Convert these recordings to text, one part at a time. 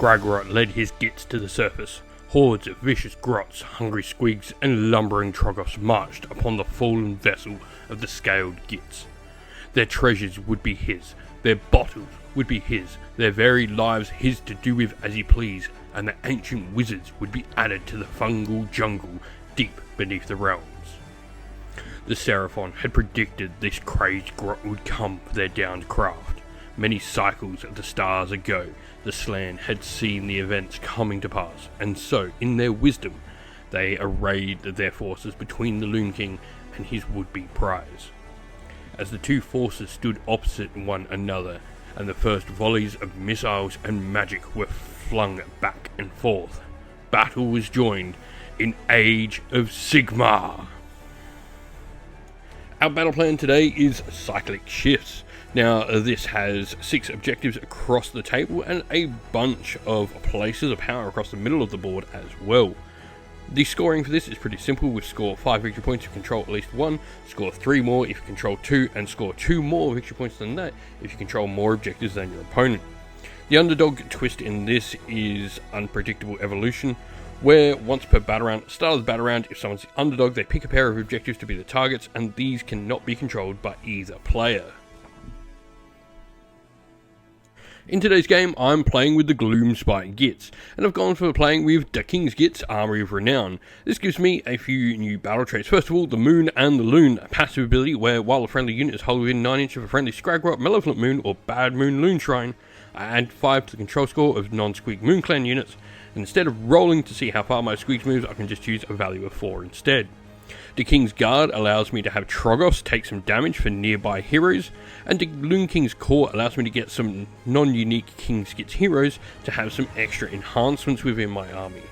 Scragrot led his Gitz to the surface. Hordes of vicious grots, hungry squigs, and lumbering Troggoths marched upon the fallen vessel of the scaled Gitz. Their treasures would be his, their bottles would be his, their very lives his to do with as he pleased, and the ancient wizards would be added to the fungal jungle deep beneath the realms. The Seraphon had predicted this crazed grot would come for their downed craft. Many cycles of the stars ago, the Slan had seen the events coming to pass, and so, in their wisdom, they arrayed their forces between the Loon King and his would-be prize. As the two forces stood opposite one another, and the first volleys of missiles and magic were flung back and forth, battle was joined in Age of Sigmar. Our battle plan today is Cyclic Shifts. Now, this has 6 objectives across the table and a bunch of places of power across the middle of the board as well. The scoring for this is pretty simple. We score 5 victory points if you control at least 1, score 3 more if you control 2, and score 2 more victory points than that if you control more objectives than your opponent. The underdog twist in this is Unpredictable Evolution, where once per battle round, at the start of the battle round, if someone's the underdog, they pick a pair of objectives to be the targets, and these cannot be controlled by either player. In today's game, I'm playing with the Gloomspite Gitz, and I've gone for playing with the King's Gitz Armory of Renown. This gives me a few new battle traits. First of all, the Moon and the Loon, a passive ability where while a friendly unit is held within 9 inches of a friendly Scragrot, Malevolent Moon, or Bad Moon Loon Shrine, I add 5 to the control score of non-Squig Moon Clan units, and instead of rolling to see how far my Squigs moves, I can just use a value of 4 instead. The King's Guard allows me to have Troggoths take some damage for nearby heroes, and the Loon King's Core allows me to get some non-unique King's Gitz heroes to have some extra enhancements within my army.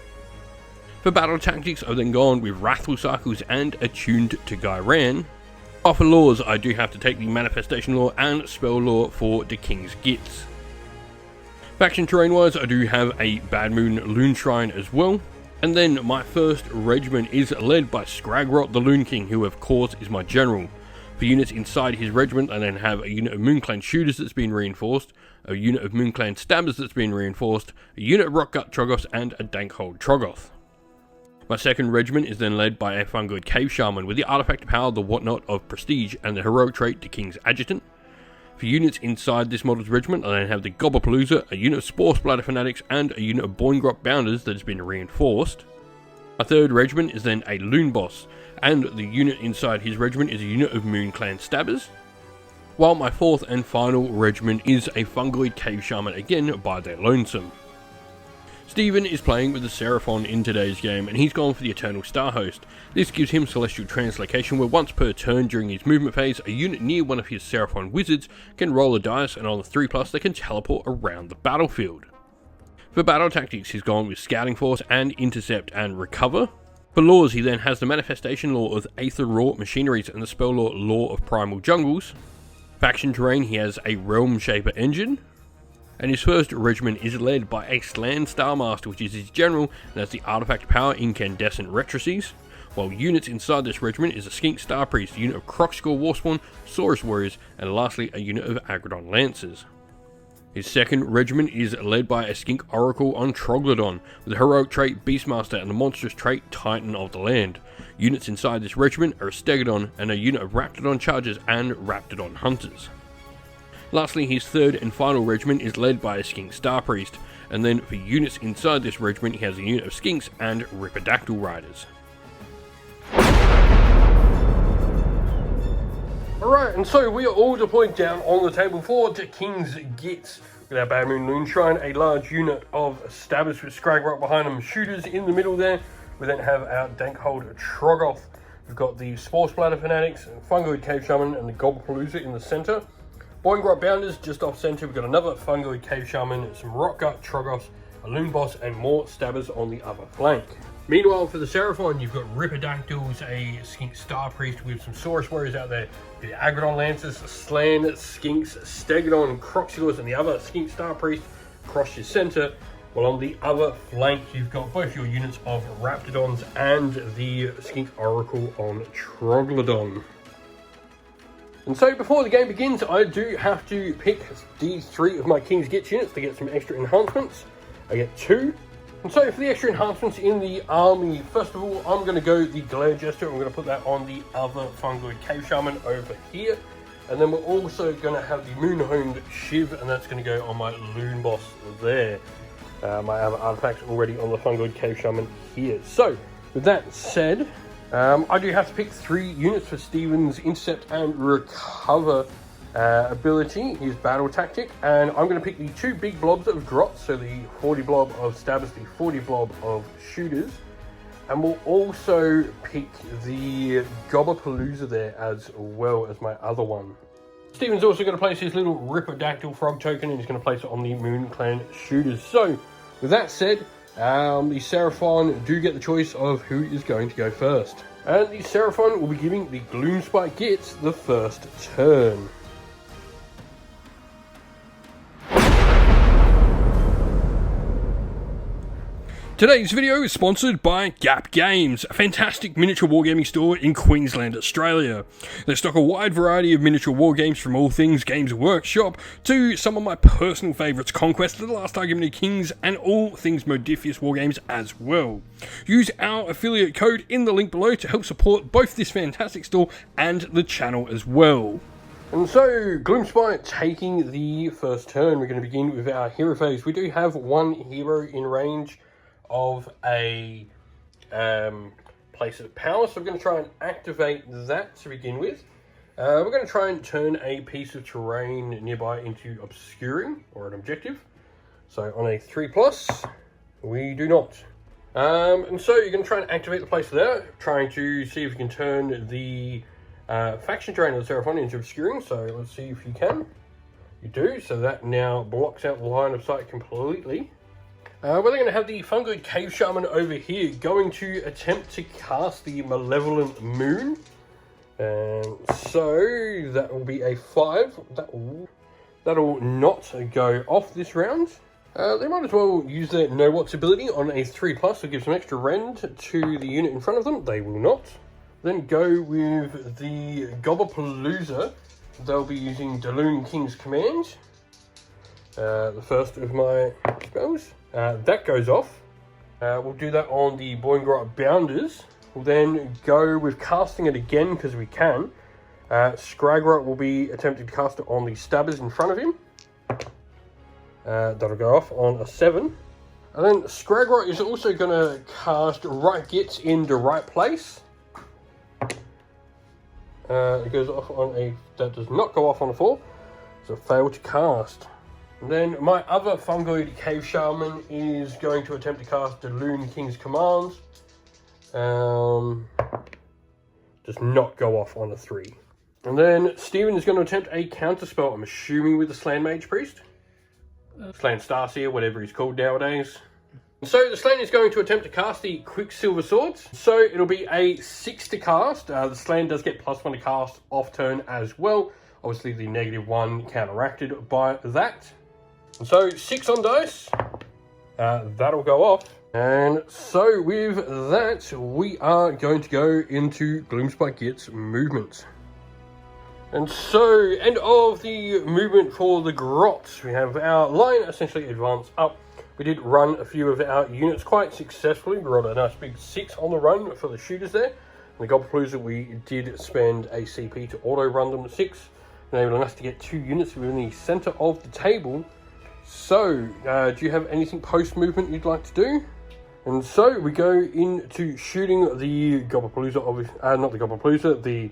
For battle tactics, I've then gone with Wrathful Cycles and Attuned to Gairan. But for laws, I do have to take the Manifestation Law and Spell Law for the King's Gitz. Faction terrain wise, I do have a Bad Moon Loon Shrine as well. And then my first regiment is led by Scragrot the Loon King, who of course is my general. For units inside his regiment, I then have a unit of Moon Clan Shooters that's been reinforced, a unit of Moon Clan Stabbers that's been reinforced, a unit of Rockgut Troggoths, and a Dankhold Troggoth. My second regiment is then led by a Fungoid Cave Shaman with the artifact power, the Whatnot of Prestige, and the heroic trait, the King's Adjutant. For units inside this model's regiment, I then have the Gobblepalooza, a unit of Spore Splatter Fanatics, and a unit of Boingrot Bounders that has been reinforced. My third regiment is then a Loon Boss, and the unit inside his regiment is a unit of Moon Clan Stabbers. While my fourth and final regiment is a Fungoid Cave Shaman, again by their lonesome. Stephen is playing with the Seraphon in today's game, and he's gone for the Eternal Star Host. This gives him Celestial Translocation, where once per turn during his movement phase, a unit near one of his Seraphon wizards can roll a dice, and on the 3+, they can teleport around the battlefield. For battle tactics, he's gone with Scouting Force and Intercept and Recover. For laws, he then has the Manifestation Law of Aether Wrought Machineries and the Spell Law of Primal Jungles. Faction terrain, he has a Realm Shaper Engine. And his first regiment is led by a Slan Starmaster, which is his general and has the artifact power Incandescent Retrices, while units inside this regiment is a Skink Star Priest, a unit of Crocscore Warspawn, Saurus Warriors, and lastly a unit of Agrodon Lancers. His second regiment is led by a Skink Oracle on Troglodon, with the heroic trait Beastmaster and the monstrous trait Titan of the Land. Units inside this regiment are a Stegodon and a unit of Raptidon Chargers and Raptidon Hunters. Lastly, his third and final regiment is led by a Skink Star Priest, and then for units inside this regiment he has a unit of Skinks and Ripidactyl Riders. Alright, and so we are all deployed down on the table for the King's Gitz. With our Bad Moon Loon Shrine, a large unit of Stabbers with Scragrot behind them, Shooters in the middle there. We then have our Dankhold Troggoth. We've got the Spore Splatter Fanatics, Fungoid Cave Shaman, and the Gobblepalooza in the centre. Boingrot Bounders just off centre. We've got another Fungoid Cave Shaman, some Rockgut Troggoths, a Loon Boss, and more Stabbers on the other flank. Meanwhile, for the Seraphon, you've got Ripidactyls, a Skink Star Priest with some Saurus Warriors out there, the Agrodon Lancers, Slan, Skinks, Stegodon, Croxigors, and the other Skink Star Priest across your centre. While on the other flank, you've got both your units of Raptidons and the Skink Oracle on Troglodon. And so before the game begins, I do have to pick these 3 of my King's Gitz units to get some extra enhancements. I get 2. And so for the extra enhancements in the army, first of all, I'm going to go the Glare Jester. I'm going to put that on the other Fungoid Cave Shaman over here. And then we're also going to have the Moon-honed Shiv, and that's going to go on my Loon Boss there. My other artifacts already on the Fungoid Cave Shaman here. So, with that said, I do have to pick 3 units for Steven's Intercept and Recover ability, his battle tactic, and I'm going to pick the 2 big blobs of Grots, so the 40 blob of Stabbers, the 40 blob of Shooters, and we'll also pick the Gobbapalooza there as well as my other one. Steven's also going to place his little Ripodactyl Frog token, and he's going to place it on the Moon Clan Shooters. So, with that said, the Seraphon do get the choice of who is going to go first. And the Seraphon will be giving the Gloomspite Gitz the first turn. Today's video is sponsored by Gap Games, a fantastic miniature wargaming store in Queensland, Australia. They stock a wide variety of miniature wargames from all things Games Workshop to some of my personal favourites, Conquest, The Last Argument of Kings, and all things Modifius wargames as well. Use our affiliate code in the link below to help support both this fantastic store and the channel as well. And so, Gloomspite taking the first turn. We're going to begin with our hero phase. We do have one hero in range of a place of power, so we're going to try and activate that to begin with. We're going to try and turn a piece of terrain nearby into obscuring, or an objective. So on a 3+, we do not. And so you're going to try and activate the place there, trying to see if you can turn the faction terrain of the Seraphon into obscuring. So let's see if you can. You do, so that now blocks out the line of sight completely. We're going to have the Fungoid Cave Shaman over here going to attempt to cast the Malevolent Moon. And so that will be a 5. That'll not go off this round. They might as well use their Know What's ability on a 3+, to give some extra rend to the unit in front of them. They will not. Then go with the Gobbapalooza. They'll be using Daloon King's Command. The first of my spells. That goes off. We'll do that on the Boingrot Bounders. We'll then go with casting it again because we can. Scragrot will be attempting to cast it on the Stabbers in front of him. That'll go off on a 7. And then Scragrot is also going to cast Right Gitz in the right place. It goes off on a... That does not go off on a 4. So fail to cast. And then my other Fungoid Cave Shaman is going to attempt to cast Daloon King's Commands. Does not go off on a 3. And then Steven is going to attempt a counterspell, I'm assuming with the Slan Mage Priest. Slan Starseer, whatever he's called nowadays. So the Slan is going to attempt to cast the Quicksilver Swords. So it'll be a 6 to cast. The Slan does get +1 to cast off turn as well. Obviously the -1 counteracted by that. So 6 on dice, that'll go off. And so with that, we are going to go into Gloomspite Gitz movement. And so, end of the movement for the Grots. We have our line essentially advanced up. We did run a few of our units quite successfully. We rolled a nice big 6 on the run for the shooters there. And the Gobbapalooza, we did spend a CP to auto-run them 6, enabling us to get 2 units within the centre of the table. So, do you have anything post-movement you'd like to do? And so, we go into shooting the Gobbapalooza, not the Gobbapalooza, the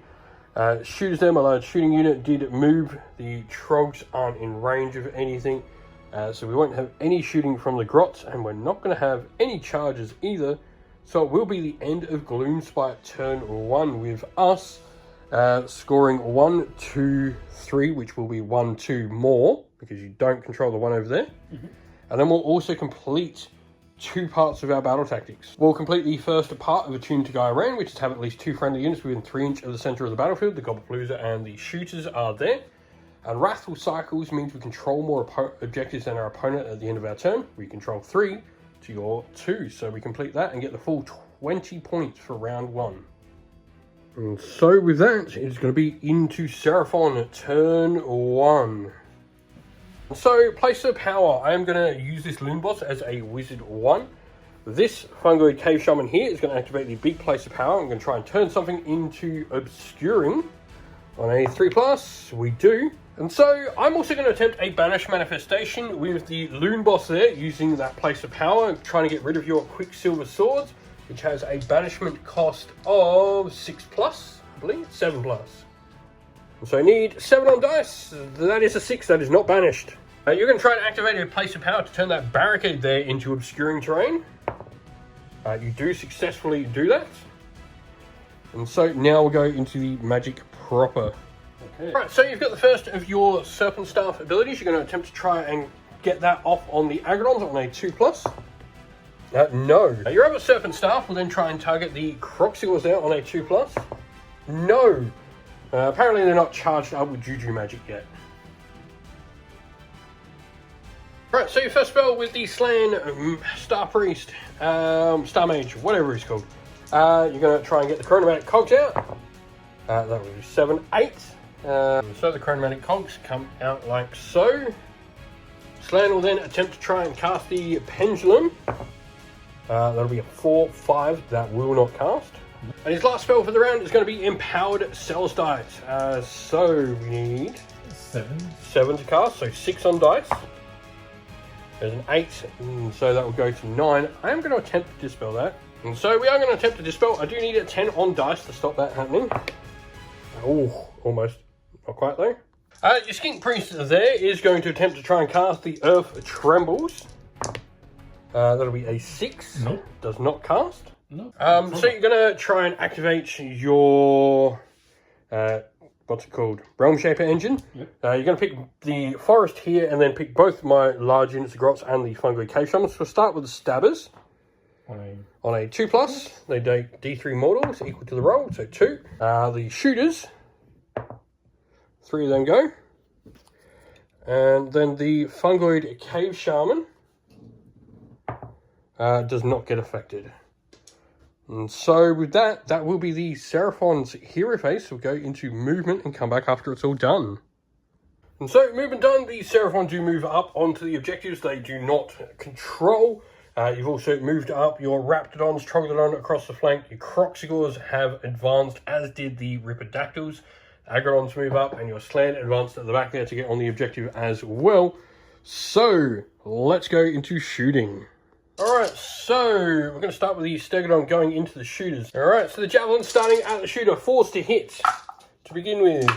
shooters there. My large shooting unit did move. The Trogs aren't in range of anything, so we won't have any shooting from the Grots, and we're not going to have any charges either. So it will be the end of Gloomspite turn 1 with us scoring 1, 2, 3, which will be 1, 2 more, because you don't control the one over there. And then we'll also complete 2 parts of our battle tactics. We'll complete the first part of Attune to Gairan, which is to have at least 2 friendly units within 3 inches of the centre of the battlefield. The Gobbapalooza and the shooters are there. And Wrathful Cycles means we control more objectives than our opponent at the end of our turn. We control 3 to your 2. So we complete that and get the full 20 points for round 1. And so with that, it's going to be into Seraphon turn 1. So, place of power. I am going to use this loon boss as a wizard 1. This fungoid cave shaman here is going to activate the big place of power. I'm going to try and turn something into obscuring. On a 3+, we do. And so, I'm also going to attempt a banish manifestation with the loon boss there, using that place of power, trying to get rid of your quicksilver swords, which has a banishment cost of 6+, I believe, 7+. And so I need 7 on dice. That is a 6, that is not banished. You're going to try and activate a place of power to turn that barricade there into obscuring terrain. You do successfully do that. And so now we'll go into the magic proper. Okay. Right, so you've got the first of your Serpent Staff abilities. You're going to attempt to try and get that off on the Agrodons on a 2+. No. Your other Serpent Staff will then try and target the Croxigors there on a 2+. No. Apparently they're not charged up with Juju magic yet. Right, so your first spell with the Slan Star Priest, Star Mage, whatever he's called. You're going to try and get the Chronomatic Cogs out. That will be 7, 8. So the Chronomatic Cogs come out like so. Slan will then attempt to try and cast the Pendulum. That'll be a 4, 5. That will not cast. And his last spell for the round is going to be Empowered Celestite. So we need 7 to cast, so 6 on dice. There's an 8, so that will go to 9. I am going to attempt to dispel that. And so we are going to attempt to dispel. I do need a 10 on dice to stop that happening. Oh, almost. Not quite though. Your Skink Priest there is going to attempt to try and cast the Earth Trembles. That'll be a 6. Nope. Does not cast. Nope. So you're going to try and activate your... what's it called? Realm Shaper engine. Yep. You're going to pick the forest here and then pick both my large units of Grots and the Fungoid Cave Shamans. So we'll start with the Stabbers. On a 2+, they take D3 mortals equal to the roll, so 2. The Shooters, 3 of them go. And then the Fungoid Cave Shaman does not get affected. And so with that, that will be the Seraphon's hero phase. We'll go into movement and come back after it's all done. And so, movement done, the Seraphon do move up onto the objectives they do not control. You've also moved up your Raptidons, Troglodon across the flank. Your Croxigors have advanced, as did the Ripidactyls. Agrodons move up, and your Slan advanced at the back there to get on the objective as well. So, let's go into shooting. Alright, so we're going to start with the Stegodon going into the shooters. Alright, so the Javelin starting at the shooter, 4s to hit to begin with.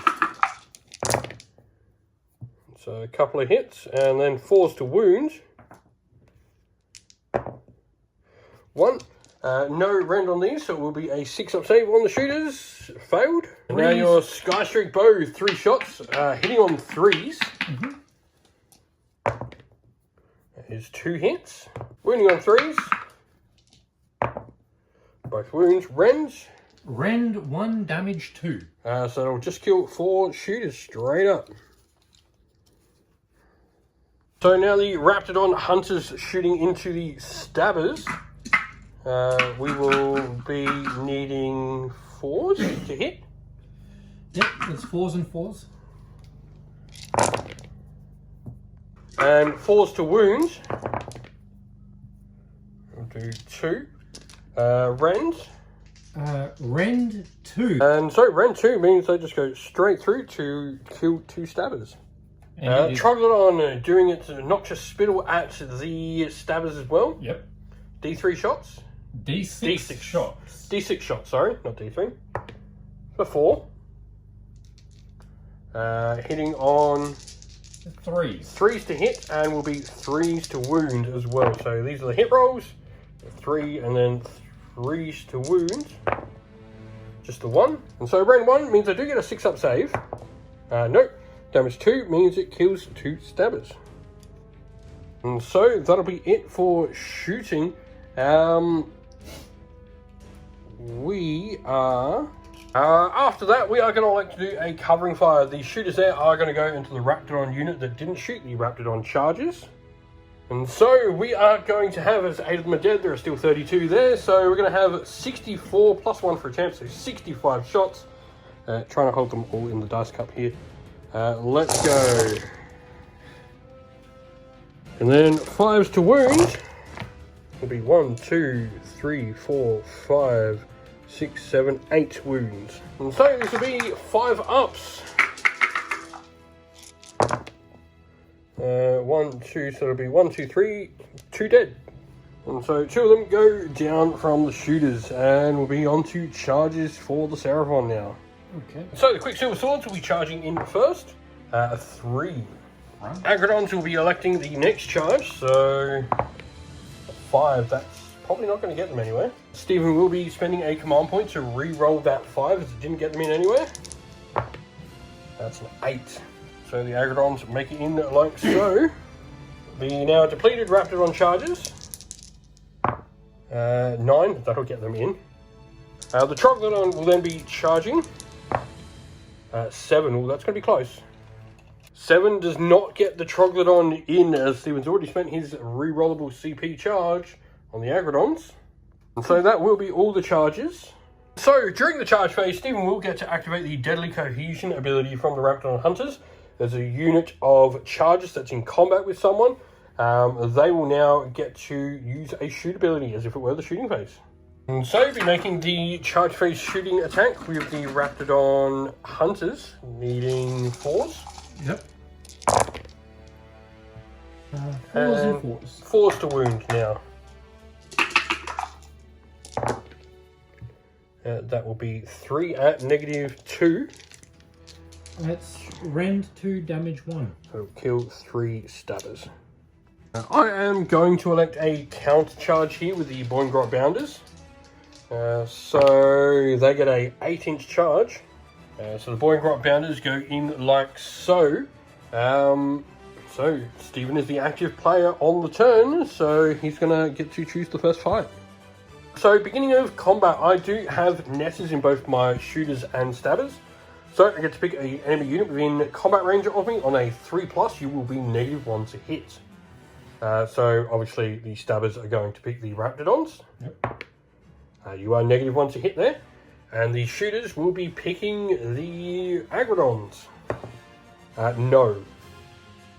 So a couple of hits, and then 4s to wound. 1. No rend on these, so it will be a 6-up save on the shooters. Failed. And now your Sky Streak Bow, 3 shots, hitting on 3s. Mm-hmm. That is 2 hits. Wounding on 3s. Both wounds. Rends. Rend 1, damage 2. So it'll just kill 4 shooters straight up. So now the Raptidon Hunters shooting into the Stabbers. We will be needing 4s to hit. Yep, it's 4s and 4s. And 4s to wound. We'll do 2. Rend. Rend 2. And so Rend 2 means they just go straight through to kill 2 Stabbers. Troglodon doing its noxious spittle at the Stabbers as well. Yep. D3 shots. D6 shots. D6 shots, sorry, not D3. For 4. Hitting on 3s. 3s to hit, and will be 3s to wound as well. So these are the hit rolls. 3 and then 3s to wound. Just the 1. And so Rend 1 means I do get a 6-up save. Nope. Damage 2 means it kills 2 Stabbers. And so that'll be it for shooting. We are... after that, we are going to like to do a covering fire. The shooters there are going to go into the Raptidon unit that didn't shoot the Raptidon charges. And so we are going to have, as 8 of them are dead, there are still 32 there. So we're going to have 64 plus 1 for a champ, so 65 shots. Trying to hold them all in the dice cup here. Let's go. And then 5s to wound will be 1, 2, 3, 4, 5, 6, 7, 8 wounds. And so this will be 5 ups. 1, 2, so it'll be 1, 2, 3, 2 dead. And so 2 of them go down from the shooters, and we'll be on to charges for the Seraphon now. Okay. So the Quicksilver Swords will be charging in first. 3. Right. Agrodons will be electing the next charge, so 5, that's probably not going to get them anywhere. Stephen will be spending a command point to re-roll that 5 as it didn't get them in anywhere. That's an 8. So the Agrodons make it in like so. The now depleted Raptidon charges. 9, that'll get them in. The Troglodon will then be charging. 7, that's going to be close. 7 does not get the Troglodon in, as Stephen's already spent his re-rollable CP charge on the Agrodons. And so that will be all the charges. So during the charge phase, Stephen will get to activate the Deadly Cohesion ability from the Raptidon Hunters. There's a unit of charges that's in combat with someone. They will now get to use a shoot ability as if it were the shooting phase. And so we'll be making the charge phase shooting attack with the Raptidon Hunters, needing 4s. Yep. 4s and 4s. 4s to wound now. That will be 3 at -2. That's rend 2, damage 1. So kill 3 stabbers. I am going to elect a counter charge here with the Boingrot Bounders. So they get a 8-inch charge. So the Boingrot Bounders go in like so. So Stephen is the active player on the turn, so he's going to get to choose the first fight. So beginning of combat, I do have netters in both my shooters and stabbers. So I get to pick an enemy unit within combat range of me. On a 3+, you will be -1 to hit. So obviously the stabbers are going to pick the Raptidons. Yep. You are -1 to hit there. And the shooters will be picking the Agrodons. No.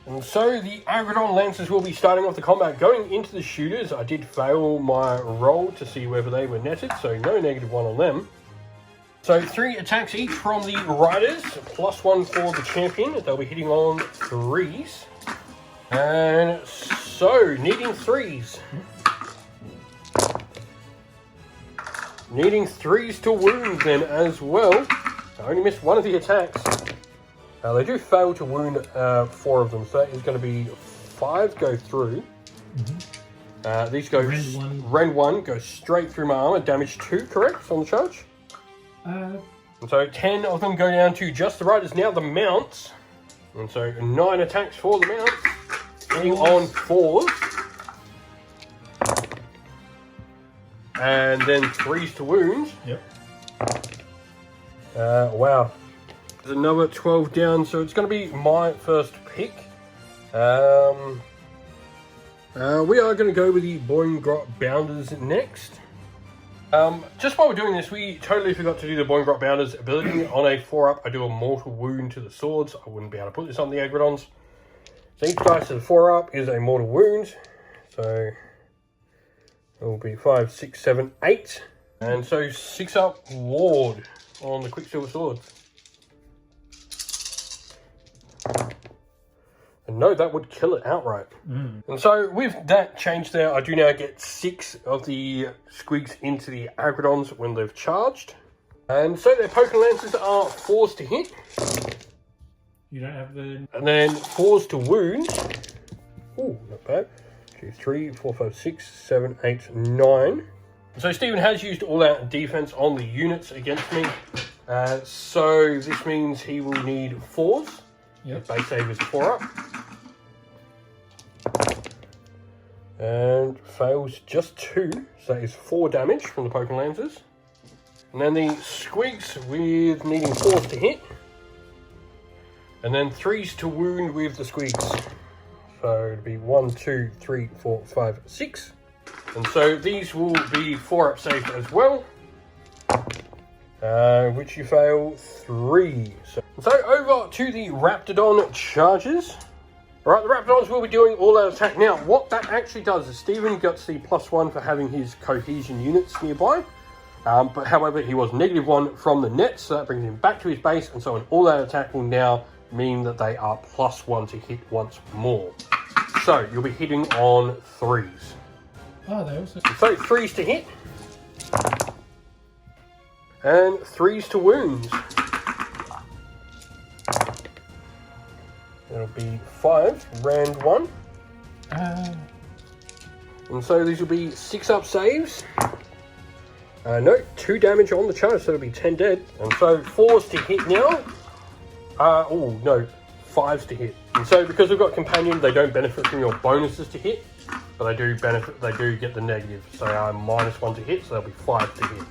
And so the Agrodon Lancers will be starting off the combat. Going into the shooters, I did fail my roll to see whether they were netted, so no -1 on them. So 3 attacks each from the Riders, +1 for the Champion. They'll be hitting on 3s. And so, needing 3s. Needing 3s to wound then as well. I only missed 1 of the attacks. They do fail to wound 4 of them, so that is going to be 5 go through. Mm-hmm. These go rend 1 goes straight through my armor, damage 2, correct, on the charge? And so 10 of them go down to just the Riders. Now the Mounts. And so 9 attacks for the Mounts. Hitting on 4s. And then 3s to wound. Yep. Wow. There's another 12 down, so it's going to be my first pick. We are going to go with the Boingrot Bounders next. Just while we're doing this, we totally forgot to do the Boingrot Bounders ability. On a 4-up, I do a mortal wound to the swords. I wouldn't be able to put this on the Agrodons. So each dice to the 4-up is a mortal wound. So it will be 5, 6, 7, 8. And so 6-up Ward on the Quicksilver Swords. And no, that would kill it outright. And so with that change there, I do now get 6 of the squigs into the Agrodons when they've charged. And so their Poker Lancers are 4s to hit. You don't have the... And then 4s to wound. Ooh, not bad. 2, 3, 4, 5, 6, 7, 8, 9. So Stephen has used all that defense on the units against me. So this means he will need 4s. Yep. Base save is 4-up. And fails just 2, so that is 4 damage from the Poker Lancers. And then the Squigs with needing 4s to hit. And then 3s to wound with the Squigs. So it'd be 1, 2, 3, 4, 5, 6. And so these will be 4-up saved as well. Which you fail 3. So over to the Raptidon charges. Alright, the Raptidons will be doing all-out attack. Now, what that actually does is Stephen gets the +1 for having his cohesion units nearby. But however, he was -1 from the net, so that brings him back to his base, and so an all-out attack will now mean that they are +1 to hit once more. So, you'll be hitting on 3s. Oh, they also... So, 3s to hit. And 3s to wounds. It'll be 5, rand 1. And so these will be 6-up saves. No, 2 damage on the charge, so it'll be 10 dead. And so 4s to hit now. Oh, no, 5s to hit. And so because we've got Companion, they don't benefit from your bonuses to hit, but they do benefit, they do get the negative. So I'm -1 to hit, so that'll be 5 to hit.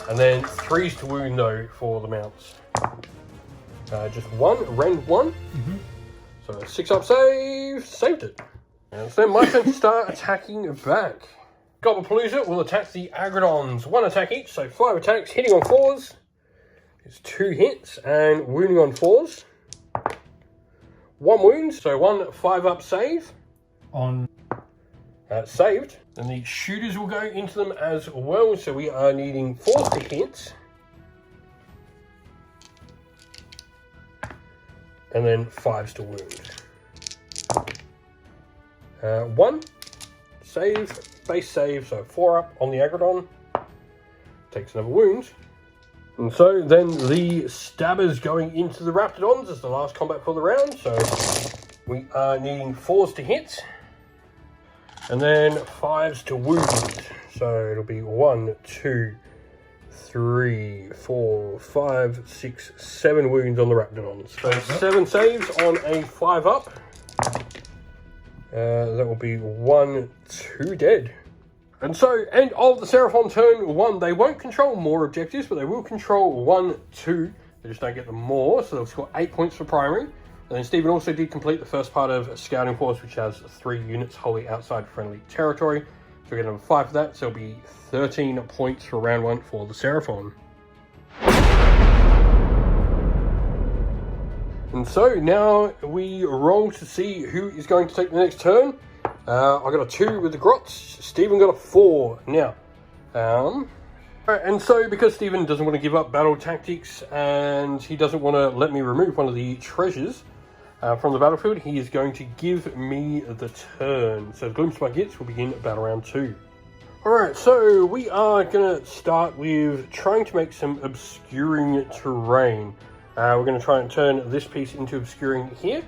And then 3s to wound though for the mounts. Just 1, rend 1. So a 6-up save, saved it. And it's then my turn to start attacking back. Gobblepalooza will attack the Agrodons. 1 attack each, so 5 attacks, hitting on 4s. It's 2 hits and wounding on 4s. 1 wound, so 1 5-up save. On... Saved. And the shooters will go into them as well, so we are needing 4s to hit. And then 5s to wound. 1 save, base save, so 4-up on the Agrodon. Takes another wound. And so then the Stabbers going into the Raptidons as the last combat for the round. So we are needing 4s to hit. And then 5s to wound. So it'll be 1, 2, 3, 4, 5, 6, 7 wounds on the Raptidons. So 7 saves on a 5-up. That will be 1, 2 dead. And so, end of the Seraphon turn 1. They won't control more objectives, but they will control 1, 2. They just don't get them more, so they'll score 8 points for primary. And then Stephen also did complete the first part of Scouting Force, which has 3 units wholly outside friendly territory. So we get number 5 for that, so it'll be 13 points for round 1 for the Seraphon. And so now we roll to see who is going to take the next turn. I got a 2 with the Grots. Stephen got a 4. Now, and so because Stephen doesn't want to give up battle tactics and he doesn't want to let me remove one of the treasures from the battlefield, he is going to give me the turn. So Gloomspite Gitz will begin battle round 2. Alright, so we are going to start with trying to make some obscuring terrain. We're going to try and turn this piece into obscuring here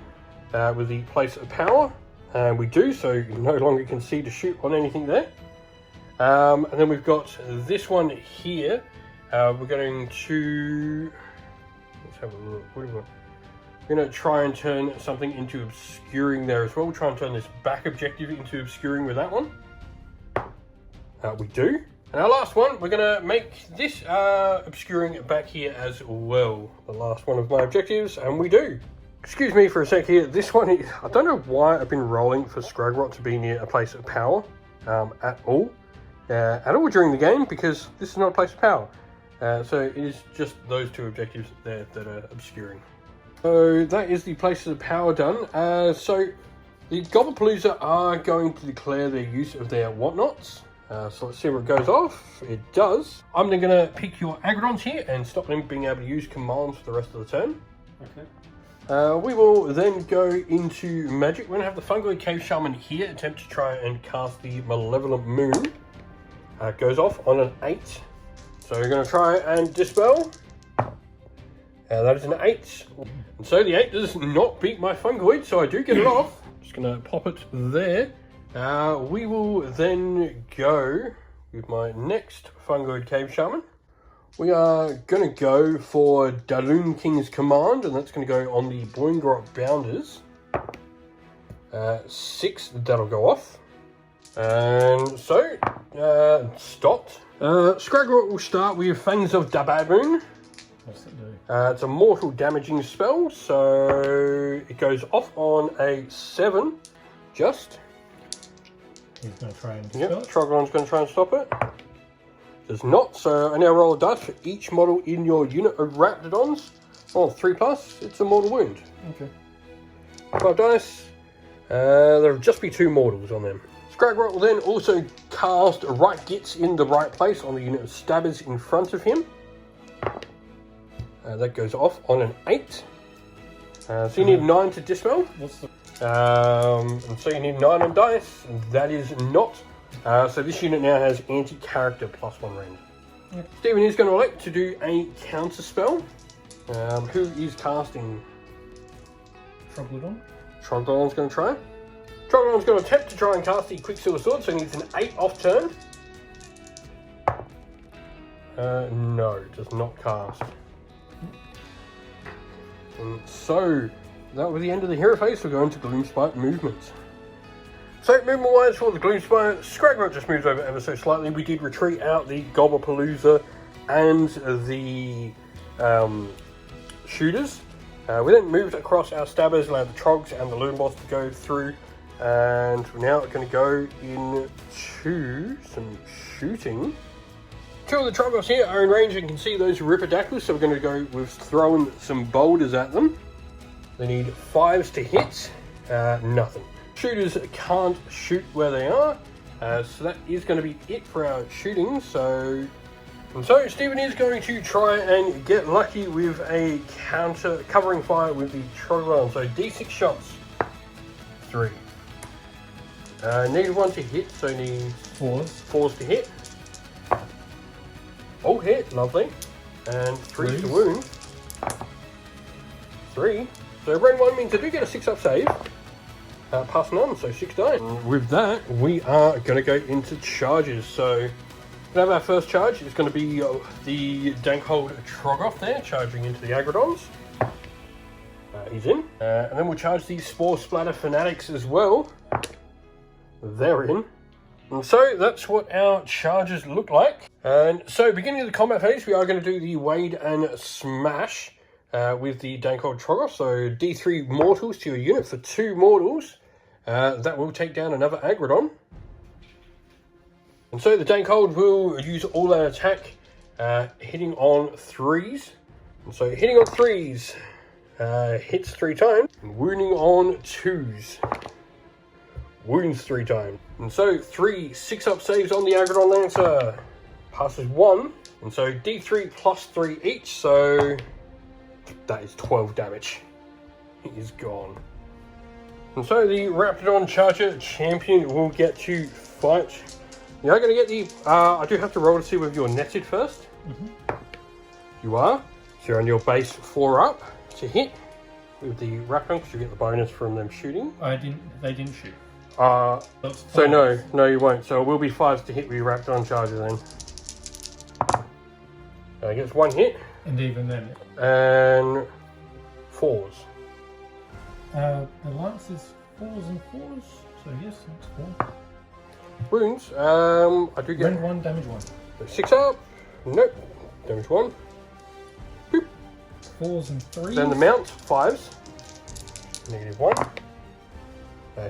with the place of power. And we do, so you no longer can see to shoot on anything there. And then we've got this one here. We're going to... Let's have a look. What do we want? We're going to try and turn something into obscuring there as well. We'll try and turn this back objective into obscuring with that one. We do. And our last one, we're going to make this obscuring back here as well. The last one of my objectives, and we do. Excuse me for a sec here. This one, I don't know why I've been rolling for Scragrot to be near a place of power at all during the game, because this is not a place of power. So it is just those 2 objectives there that are obscuring. So that is the places of power done. So the Gobblepalooza are going to declare their use of their whatnots. So let's see where it goes off. It does. I'm then going to pick your Agrodons here and stop them being able to use commands for the rest of the turn. Okay. We will then go into magic. We're going to have the Fungoid Cave Shaman here attempt to try and cast the Malevolent Moon. Goes off on an 8. So we're going to try and dispel. That is an 8. And so the 8 does not beat my Fungoid, so I do get it off. Just going to pop it there. We will then go with my next Fungoid Cave Shaman. We are going to go for Daloon King's Command, and that's going to go on the Boingrot Bounders. 6, that'll go off. And so, stopped. Scragrot will start with Fangs of Dababoon. What's it do? It's a mortal damaging spell, so it goes off on a 7, just. He's going to try and dispel Yep, it. Trogron's going to try and stop it. Does not, so I now roll a dice for each model in your unit of Raptidons. Oh, 3+, it's a mortal wound. Okay. 5 dice. There'll just be 2 mortals on them. Scragrot will then also cast Right Gitz in the right place on the unit of stabbers in front of him. That goes off on an 8. So you need 9 to dispel. What's the... And so you need 9 on dice. That is not. So this unit now has anti-character +1 range. Yep. Stephen is going to elect to do a counter spell. Who is casting? Troglodon? Troglodon's going to try. Troglodon's going to attempt to try and cast the Quicksilver Sword, so he needs an 8 off turn. No, does not cast. And so, that was the end of the hero phase. We're going to Gloomspite movements. So, movement-wise for the Gloomspite, Scragrot just moves over ever so slightly. We did retreat out the Gobblepalooza and the shooters. We then moved across our stabbers, allowed the Trogs and the Loon Boss to go through. And we're now going to go into some shooting. 2 of the Troggoths here are in range and can see those Ripidactyls, so we're going to go with throwing some boulders at them. They need 5s to hit, nothing. Shooters can't shoot where they are, so that is going to be it for our shooting. So Stephen is going to try and get lucky with a covering fire with the Troglodon. So D6 shots, 3. Need 1 to hit, so need 4s to hit. All hit, lovely. And 3 to wound. 3. So brain 1 means I do get a 6 up save. Pass none, so 6 die. With that, we are going to go into charges. So we have our first charge. It's going to be the Dankhold Troggoth there, charging into the Agrodons. He's in. And then we'll charge the Spore Splatter Fanatics as well. They're in. And so that's what our charges look like. And so beginning of the combat phase, we are going to do the Wade and Smash with the Dankhold Troggoth. So D3 mortals to your unit for 2 mortals. That will take down another Agrodon. And so the Dankhold will use all their attack hitting on 3s. And so hitting on 3s hits 3 times. And wounding on 2s. Wounds 3 times. And so 3 6-up saves on the Agrodon Lancer. Passes 1. And so D3 plus 3 each. So that is 12 damage. He is gone. And so the Raptidon Charger Champion will get to fight. You are going to get the... I do have to roll to see whether you're netted first. You are. So you're on your base 4 up to hit with the Raptidon because you get the bonus from them shooting. They didn't shoot. So no, you won't. So it will be 5s to hit with your Raptidon Charger then. He gets 1 hit. And even then. And 4s. The lance is 4s and 4s, so yes, that's 4. Wounds, I do get... Wound 1, damage 1. 6 up. Nope. Damage 1. Boop. 4s and 3s. Then the mount, 5s. Negative 1.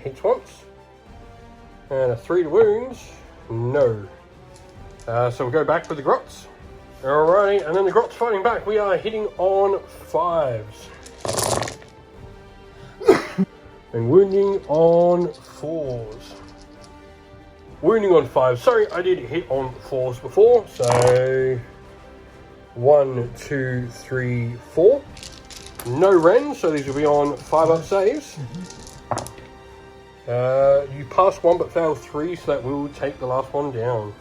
Hits once. And a 3 to wounds. No. So we'll go back with the Grots. Alrighty, and then the Grots fighting back. We are hitting on 5s. And wounding on 4s. Wounding on 5s. Sorry, I did hit on 4s before. So 1, 2, 3, 4. No Ren, so these will be on 5-up saves. You passed 1 but failed 3, so that will take the last one down.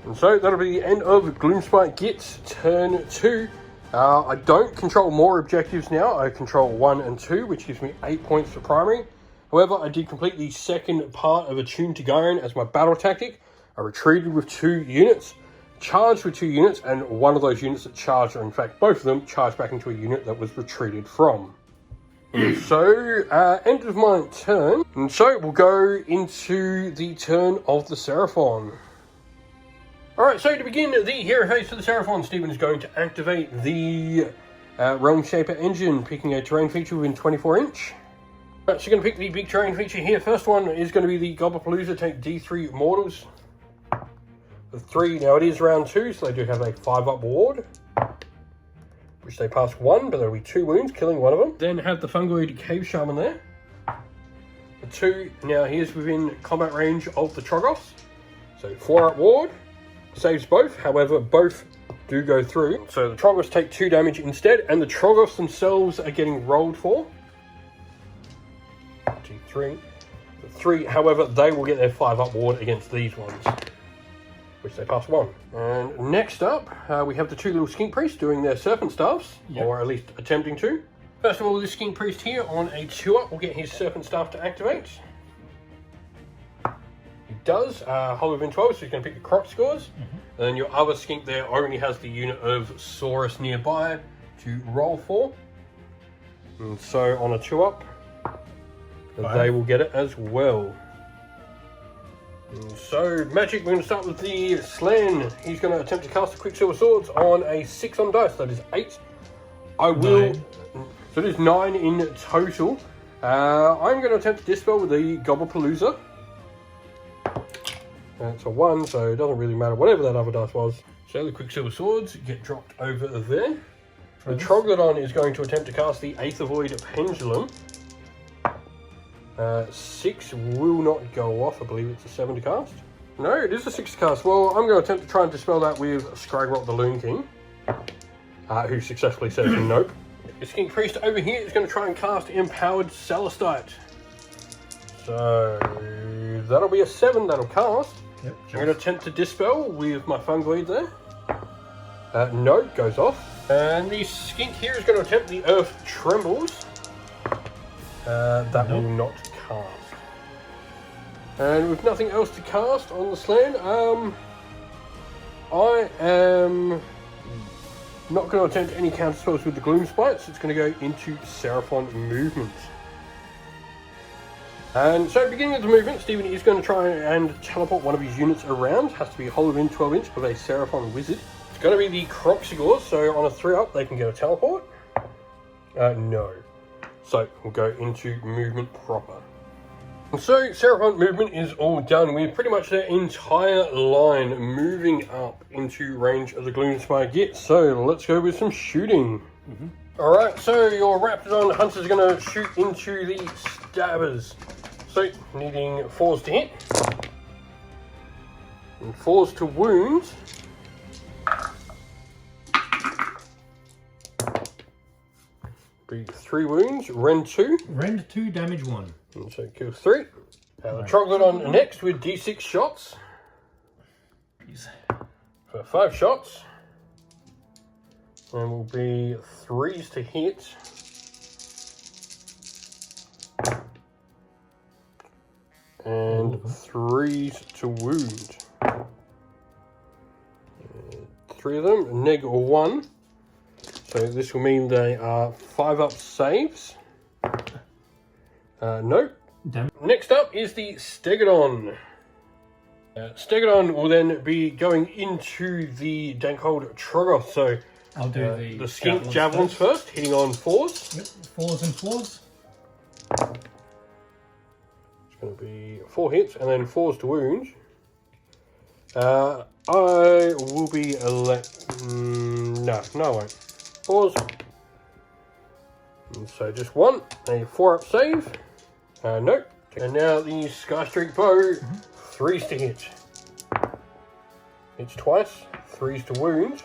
And so that'll be the end of Gloomspite Gitz turn 2. I don't control more objectives now. I control 1 and 2, which gives me 8 points for primary. However, I did complete the second part of Attuned to Gyron as my battle tactic. I retreated with 2 units, charged with 2 units, and one of those units that charged, or in fact both of them, charged back into a unit that was retreated from. And so, end of my turn. And so, we'll go into the turn of the Seraphon. Alright, so to begin the hero phase for the Seraphon, Stephen is going to activate the Realm Shaper engine, picking a terrain feature within 24 inch. Right, so you're going to pick the big terrain feature here. First one is going to be the Gobblepalooza, take D3 mortals. The 3, now it is round 2, so they do have a 5-up ward. which they pass 1, but there'll be 2 wounds, killing one of them. Then have the Fungoid Cave Shaman there. The 2, now he is within combat range of the Troggoths. So 4 up ward, saves both, however both do go through. So the Troggoths take 2 damage instead, and the Troggoths themselves are getting rolled for. 2, 3. 3, however, they will get their 5 up ward against these ones, which they pass 1. And next up, we have the 2 little skink priests doing their serpent staffs, or at least attempting to. First of all, this skink priest here on a 2-up will get his serpent staff to activate. He does, hold within 12, so he's going to pick the croc scores. And then your other skink there only has the unit of Saurus nearby to roll for. And so on a 2-up, they will get it as well. And so magic, we're going to start with the Slan. He's going to attempt to cast the Quicksilver Swords on a 6 on dice, that is 8. I will, so it is 9 in total. I'm going to attempt to dispel with the Gobblepalooza. That's a 1, so it doesn't really matter whatever that other dice was. So the Quicksilver Swords get dropped over there. The Troglodon is going to attempt to cast the Aether Void Pendulum. 6 will not go off, I believe it's a 7 to cast. No, it is a 6 to cast. Well, I'm going to attempt to try and dispel that with Scragrot the Loon King, who successfully says nope. The Skink Priest over here is going to try and cast Empowered Celestite. So that'll be a 7 that'll cast. Yep, I'm going to attempt to dispel with my Fungoid there. No, goes off. And the Skink here is going to attempt the Earth Trembles. That will not cast. And with nothing else to cast on the Slan, I am not going to attempt any counter spells with the Gloomspite, so it's going to go into Seraphon movement. And so beginning of the movement, Stephen is going to try and teleport one of his units around. Has to be a whole within 12 inch of a Seraphon wizard. It's going to be the Croxigors, so on a 3-up they can get a teleport. No. So we'll go into movement proper. And so Seraphon movement is all done. We're pretty much their entire line moving up into range of the Gloomspite Gitz. So let's go with some shooting. Alright, so your Raptidon Hunters are going to shoot into the Stabbers. So needing 4s to hit. And 4s to wound. Be 3 wounds, rend 2. Rend 2, damage 1. And so kills 3. The Troglodon next with d6 shots. Please. For 5 shots. And will be 3s to hit. And 3s to wound. 3 of them, neg 1. So this will mean they are 5-up saves. Nope. Damn. Next up is the Stegodon. Stegodon will then be going into the Dankhold Troggoth. So I'll do the Skink Javelins first, hitting on 4s. Yep, 4s and 4s. It's going to be 4 hits and then 4s to wound. I will be no, I won't. 4s. And so just 1, a 4-up save. Nope. And now the Skystreak Bow, 3s to hit. Hits twice, 3s to wound.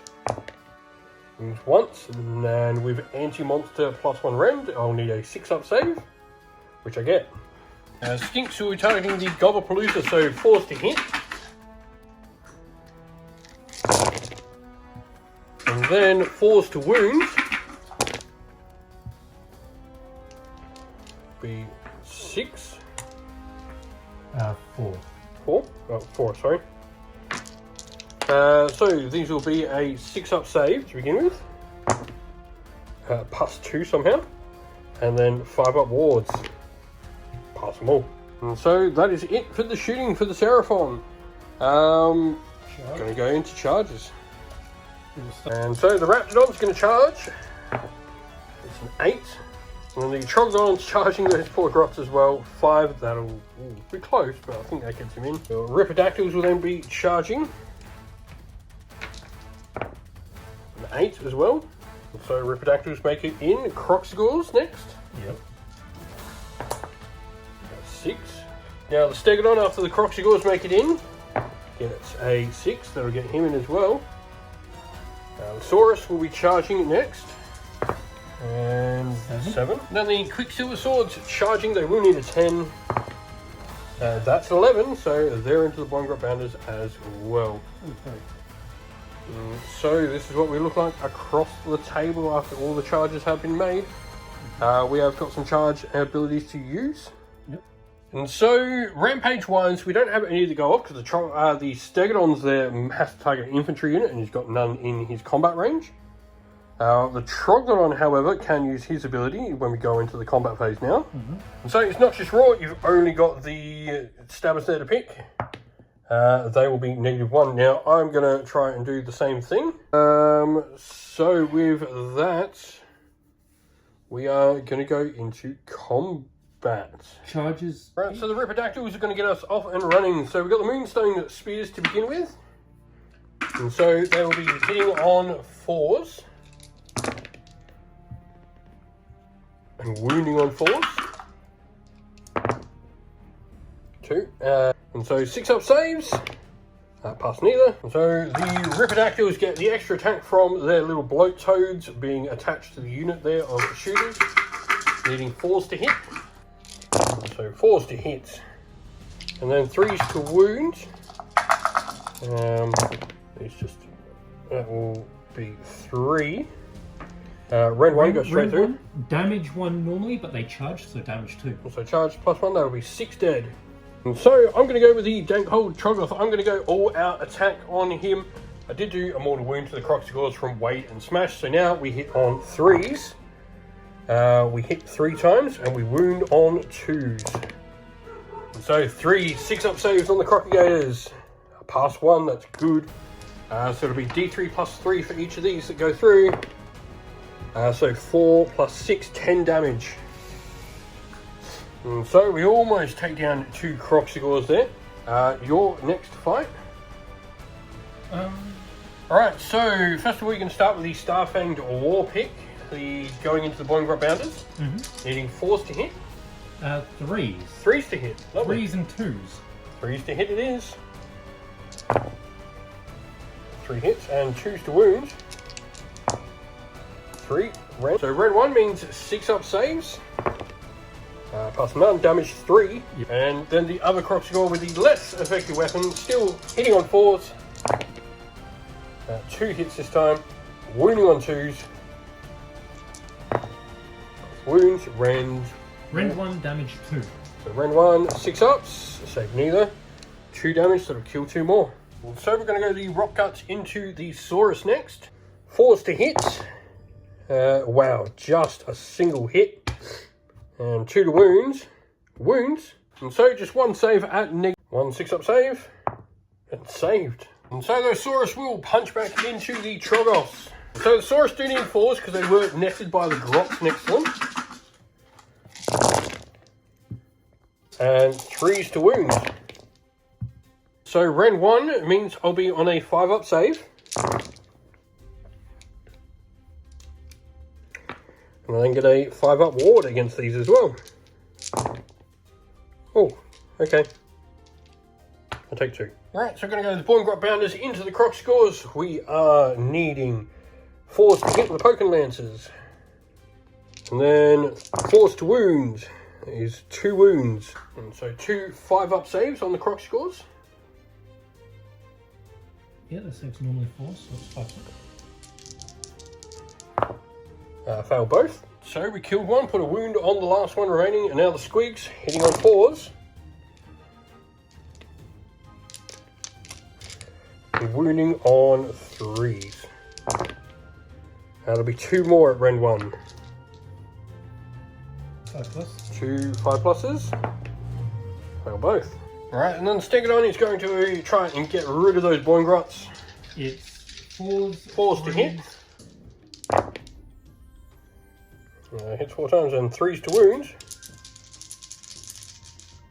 Wounds once, and with Anti-Monster +1 rend, I'll need a 6-up save, which I get. Skinks will be targeting the Gobblepalooza, so 4s to hit. And then 4s to wound. Be 6. 4. 4? Oh, 4, sorry. So these will be a 6-up save to begin with. +2 somehow. And then 5-up wards. Pass them all. And so that is it for the shooting for the Seraphon. Going to go into charges. And so the Raptidon's going to charge. It's an 8. And then the Troglodon's charging those poor Grots as well. 5, that'll be close, but I think that gets him in. The Ripidactyls will then be charging. An 8 as well. So Ripidactyls make it in. Croxigors next. Yep. That's 6. Now the Stegodon, after the Croxigors make it in, gets a 6. That'll get him in as well. The Saurus will be charging it next. And 7. Now the Quicksilver Swords charging, they will need a 10. That's 11, so they're into the Boingrot Bounders as well. Okay. So this is what we look like across the table after all the charges have been made. We have got some charge abilities to use. Yep. And so, rampage wise, we don't have any to go off because the Stegodon's there has to target an infantry unit and he's got none in his combat range. The Troglodon, however, can use his ability when we go into the combat phase now. And so it's not just raw, you've only got the stabbers there to pick. They will be -1. Now, I'm going to try and do the same thing. So with that, we are going to go into combat. Charges. Right, so the Ripidactyls are going to get us off and running. So we've got the Moonstone Spears to begin with. And so they will be hitting on 4s. And wounding on 4s. 2. And so 6 up saves. Pass neither. And so the Ripidactyls get the extra attack from their little bloat toads being attached to the unit there of the shooters. Needing 4s to hit. So 4s to hit. And then 3s to wound. That will be 3. Red 1 goes straight through. Damage 1 normally, but they charge, so damage 2. So charge +1, that'll be 6 dead. And so I'm going to go with the Dankhold Trogloth. I'm going to go all out attack on him. I did do a mortal wound to the Croxigors from weight and smash, so now we hit on 3s. We hit 3 times and we wound on 2s. And so 3 6-up saves on the Crocogators. Pass 1, that's good. So it'll be D3 +3 for each of these that go through. So 4 + 6, 10 damage. And so we almost take down 2 Croxigors there. Your next fight. Alright, so first of all, you can start with the Starfanged War Pick. Going into the Boingrot Bounders. Needing 4s to hit. 3s. 3s to hit. Lovely. 3s and 2s. 3s to hit it is. 3 hits and 2s to wound. 3 red. So red 1 means 6-up saves. Plus none, damage 3. Yep. And then the other Croxigor with the less effective weapon, still hitting on 4s. 2 hits this time, wounding on 2s. Wounds, rend. Rend 1, damage 2. So rend 1, 6-ups, save neither. 2 damage, so it'll kill 2 more. So we're going to go the Rock Guts into the Saurus next. 4s to hit. Wow, just a single hit. And 2 to wounds. Wounds. And so just 1 save at -1 6-up save. And saved. And so the Saurus will punch back into the Trogoths. So the Saurus do need 4s because they were nested by the Grots next to them. And 3s to wound. So rend 1 means I'll be on a 5-up save. And I then get a 5-up ward against these as well. Oh, okay. I'll take 2. Alright, so we're going to go to the Boingrot Bounders into the Croxigors. We are needing 4s to hit with the Poking Lancers. And then 4s to wound is 2 wounds. And so 2 5-up saves on the Croxigors. Yeah, the save's normally 4, so it's 5. Fail both. So we killed 1, put a wound on the last one remaining, and now the Squigs hitting on 4s. And wounding on 3s. That'll be 2 more at rend 1. 5+. 2 5+s. Fail both. Alright, and then the Stegodon is going to try and get rid of those Boingrots. It's 4s. 4s to hit. Hits 4 times and 3s to wound.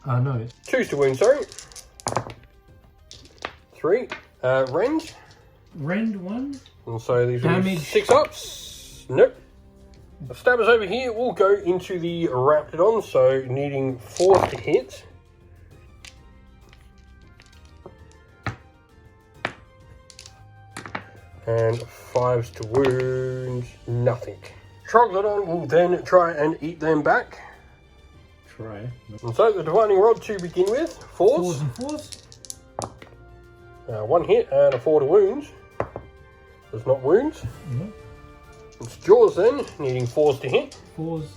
No. 2s to wound, sorry. 3. Rend. Rend 1. And so these damage. are 6-ups. Nope. The stabbers over here will go into the Raptidon, so needing 4 to hit. And 5s to wound, nothing. Troglodon will then try and eat them back. Try. And so the Divining Rod to begin with, 4s. 4s and 4s. 1 hit and a 4 to wound. Does not wound. Mm-hmm. It's Jaws then, needing 4s to hit. 4s.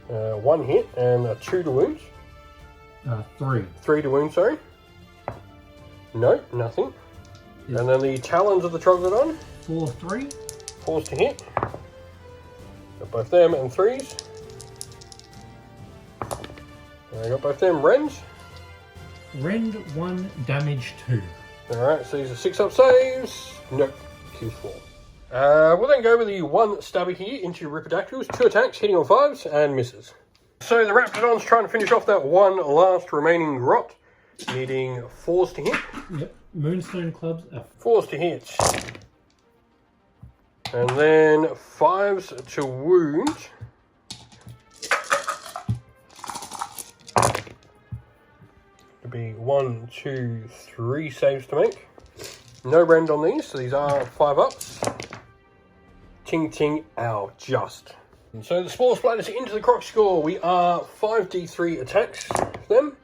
1 hit and a 2 to wound. 3. 3 to wound, sorry. No, nothing. Yes. And then the Talons of the Troglodon. 4, 3. 4s to hit. Got both them and 3s. I got both them Rends. Rend 1, damage 2. Alright, so these are 6-up saves. Nope, kills 4. We'll then go with the 1 stabber here into Ripidactyls. 2 attacks, hitting on 5s and misses. So the Raptidon's trying to finish off that 1 last remaining grot, needing 4s to hit. Yep. Moonstone clubs are 4s to hit. And then 5s to wound. It'll be 1, 2, 3 saves to make. No rend on these, so these are 5-ups. Ting ting, ow, just. And so the Spore Splatters into the Croc score. We are 5d3 attacks for them.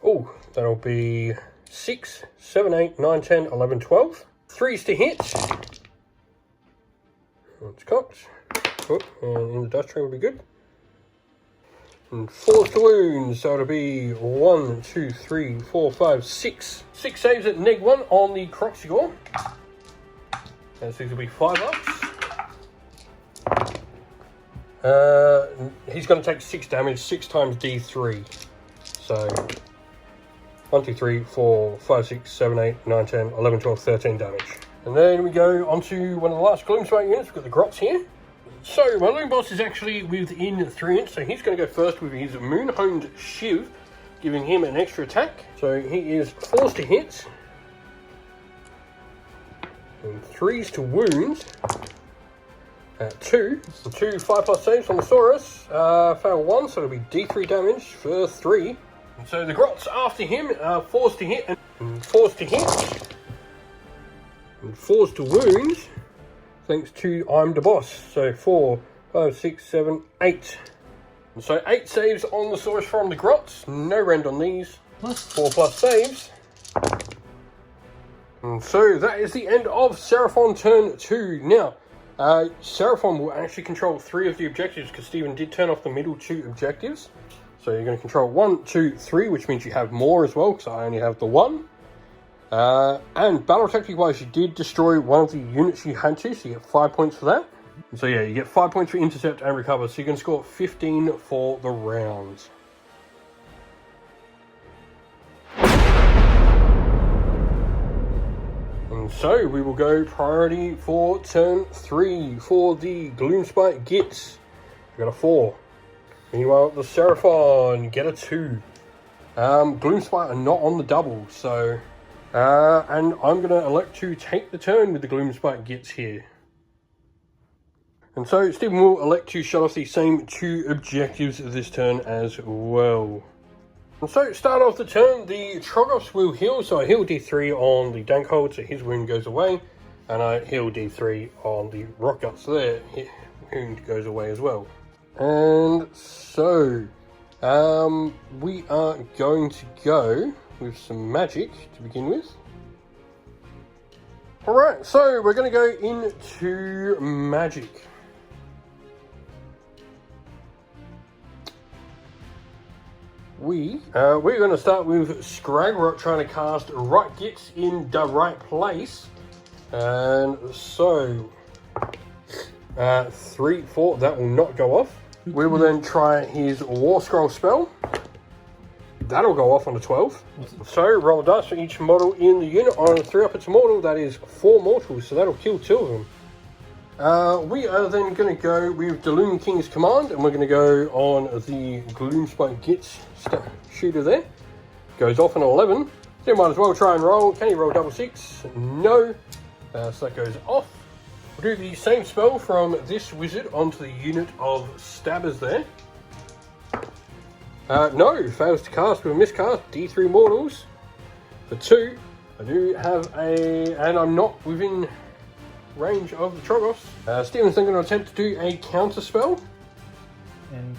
Oh, that'll be 6, 7, 8, 9, 10, 11, 12. 3s to hit. It's cocked. Oh, and in the dust tray will be good. And 4s to wound, so it'll be 1, 2, 3, 4, 5, 6. 6 saves at -1 on the Croc score. And so these will be 5-ups. He's going to take 6 damage, 6 times D3. So 1, 2, 3, 4, 5, 6, 7, 8, 9, 10, 11, 12, 13 damage. And then we go on to one of the last Gloomspite units. We've got the Grots here. So my Loon Boss is actually within 3 inches, so he's going to go first with his Moon-honed Shiv, giving him an extra attack. So he is 4s to hit, and 3s to wound, at 2. 2 5+ saves on the Saurus, fail 1, so it'll be D3 damage for 3. And so the Grots after him are 4s to hit, and 4s to hit, and 4s to wound. Thanks to I'm the Boss. So 4, 5, 6, 7, 8. And so 8 saves on the Saurus from the Grots. No rend on these. 4+ saves. And so that is the end of Seraphon turn 2. Now, Seraphon will actually control 3 of the objectives because Stephen did turn off the middle 2 objectives. So you're going to control 1, 2, 3, which means you have more as well because I only have the 1. And battle tactic wise, you did destroy one of the units you had to, so you get 5 points for that. So yeah, you get 5 points for intercept and recover, so you can score 15 for the round. And so we will go priority for turn 3 for the Gloomspite Gitz. We got a 4. Meanwhile, the Seraphon get a 2. Gloomspite are not on the double, so... and I'm going to elect to take the turn with the Gloomspite Gitz here. And so Stephen will elect to shut off the same 2 objectives this turn as well. And so start off the turn, the Trogoths will heal, so I heal D3 on the Dank Hold, so his wound goes away. And I heal D3 on the Rock Guts, so their wound goes away as well. And so, we are going to go with some magic to begin with. Alright, so we're going to go into magic. We're going to start with Scragrot trying to cast Right Gitz in the right place. And so, 3, 4, that will not go off. We will then try his War Scroll spell. That'll go off on a 12. So roll a dice for each model in the unit. On a 3-up it's a mortal, that is 4 mortals, so that'll kill 2 of them. We are then going to go with the Loon King's Command, and we're going to go on the Gloomspite Gitz shooter there. Goes off on 11. So you might as well try and roll. Can he roll double 6? No. So that goes off. We'll do the same spell from this wizard onto the unit of stabbers there. No, fails to cast with a miscast. D3 mortals for 2. I do have and I'm not within range of the Troggoths. Stephen's then going to attempt to do a counter spell. And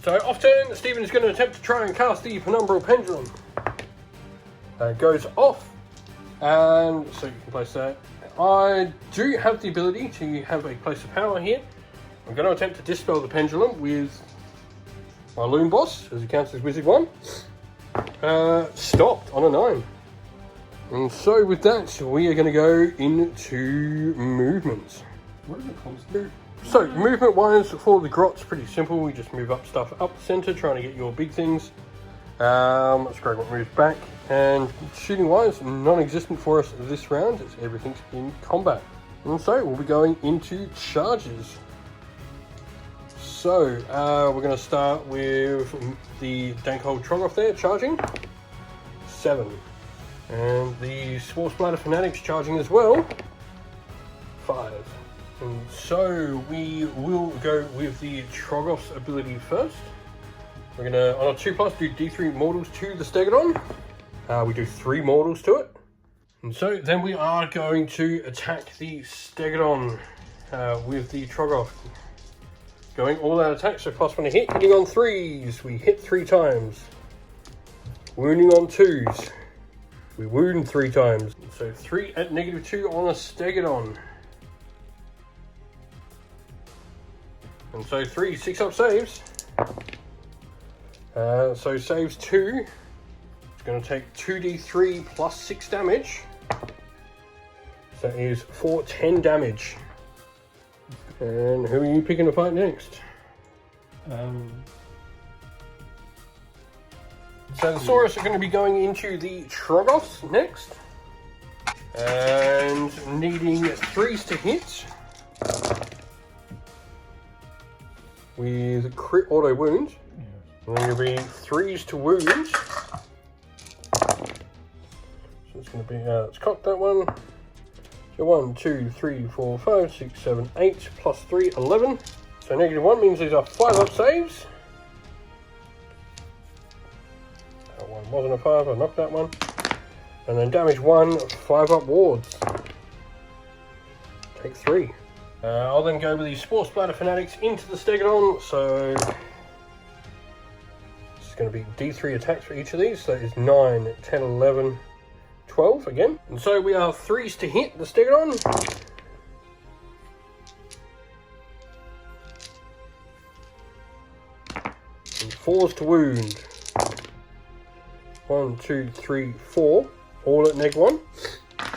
So off turn, Stephen is going to attempt to try and cast the Penumbral Pendulum. Goes off, and so you can place that. I do have the ability to have a place of power here. I'm going to attempt to dispel the pendulum with my Loon Boss, as it counts as Wizard 1. Stopped on a 9. And so with that, we are going to go into movements. what are the costs? So, movement-wise, for the Grot's pretty simple. We just move up stuff up the centre, trying to get your big things. Scragwort moves back. And shooting-wise, non-existent for us this round, as everything's in combat. And so, we'll be going into charges. So, we're going to start with the Dankhold Troggoth there, charging. 7. And the Spore Splatter Fanatics charging as well. 5. And so we will go with the Troggoth's ability first. We're going to, on a 2+, do D3 mortals to the Stegodon. We do 3 mortals to it. And so then we are going to attack the Stegodon with the Troggoth. Going all out attack, so +1 to hit. Hitting on 3s, we hit 3 times. Wounding on 2s, we wound 3 times. So 3 at -2 on a Stegodon. And so 3 6-up saves. So saves 2. It's going to take 2d3 plus 6 damage. So that is 4 10 damage. And who are you picking to fight next? So the Saurus are going to be going into the Troggoths next. And needing 3s to hit. With crit auto wound. And then going to be 3s to wound. So it's going to be, let's cock that one. So 1, 2, 3, 4, 5, 6, 7, 8, plus 3, 11. So -1 means these are 5-up saves. That one wasn't a 5, I knocked that one. And then damage 1, 5-up wards. Take 3. I'll then go with the Spore Splatter Fanatics into the Stegodon, so it's going to be D3 attacks for each of these, so that is 9, 10, 11, 12 again. And so we are 3s to hit the Stegodon. And 4s to wound. 1, 2, 3, 4, all at -1.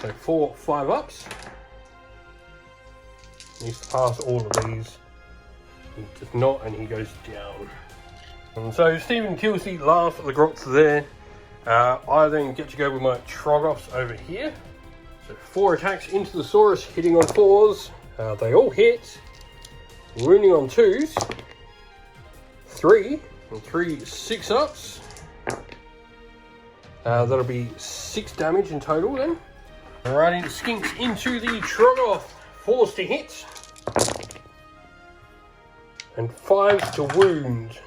So 4 5-ups. Needs to pass all of these. He does not, and he goes down. And so Stephen kills the last of the Grots there. I then get to go with my Troggoths over here. So 4 attacks into the Saurus, hitting on 4s. They all hit. Wounding on 2s. 3. And 3 6-ups. That'll be 6 damage in total then. Alrighty, skinks into the Troggoth. 4s to hit. And 5s to wound.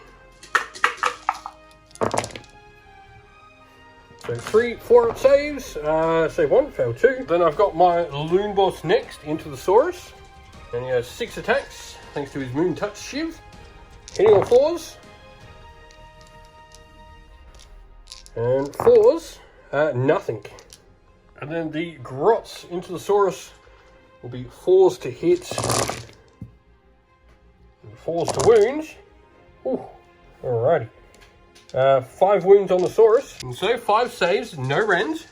So 3 4-up saves. Save 1, fail 2. Then I've got my Loon Boss next into the Saurus. And he has 6 attacks, thanks to his Moon Touch Shiv. Hitting on 4s. And 4s, nothing. And then the Grots into the Saurus will be 4s to hit. And 4s to wound. Ooh, alrighty. 5 wounds on the Saurus. And so 5 saves, no rend.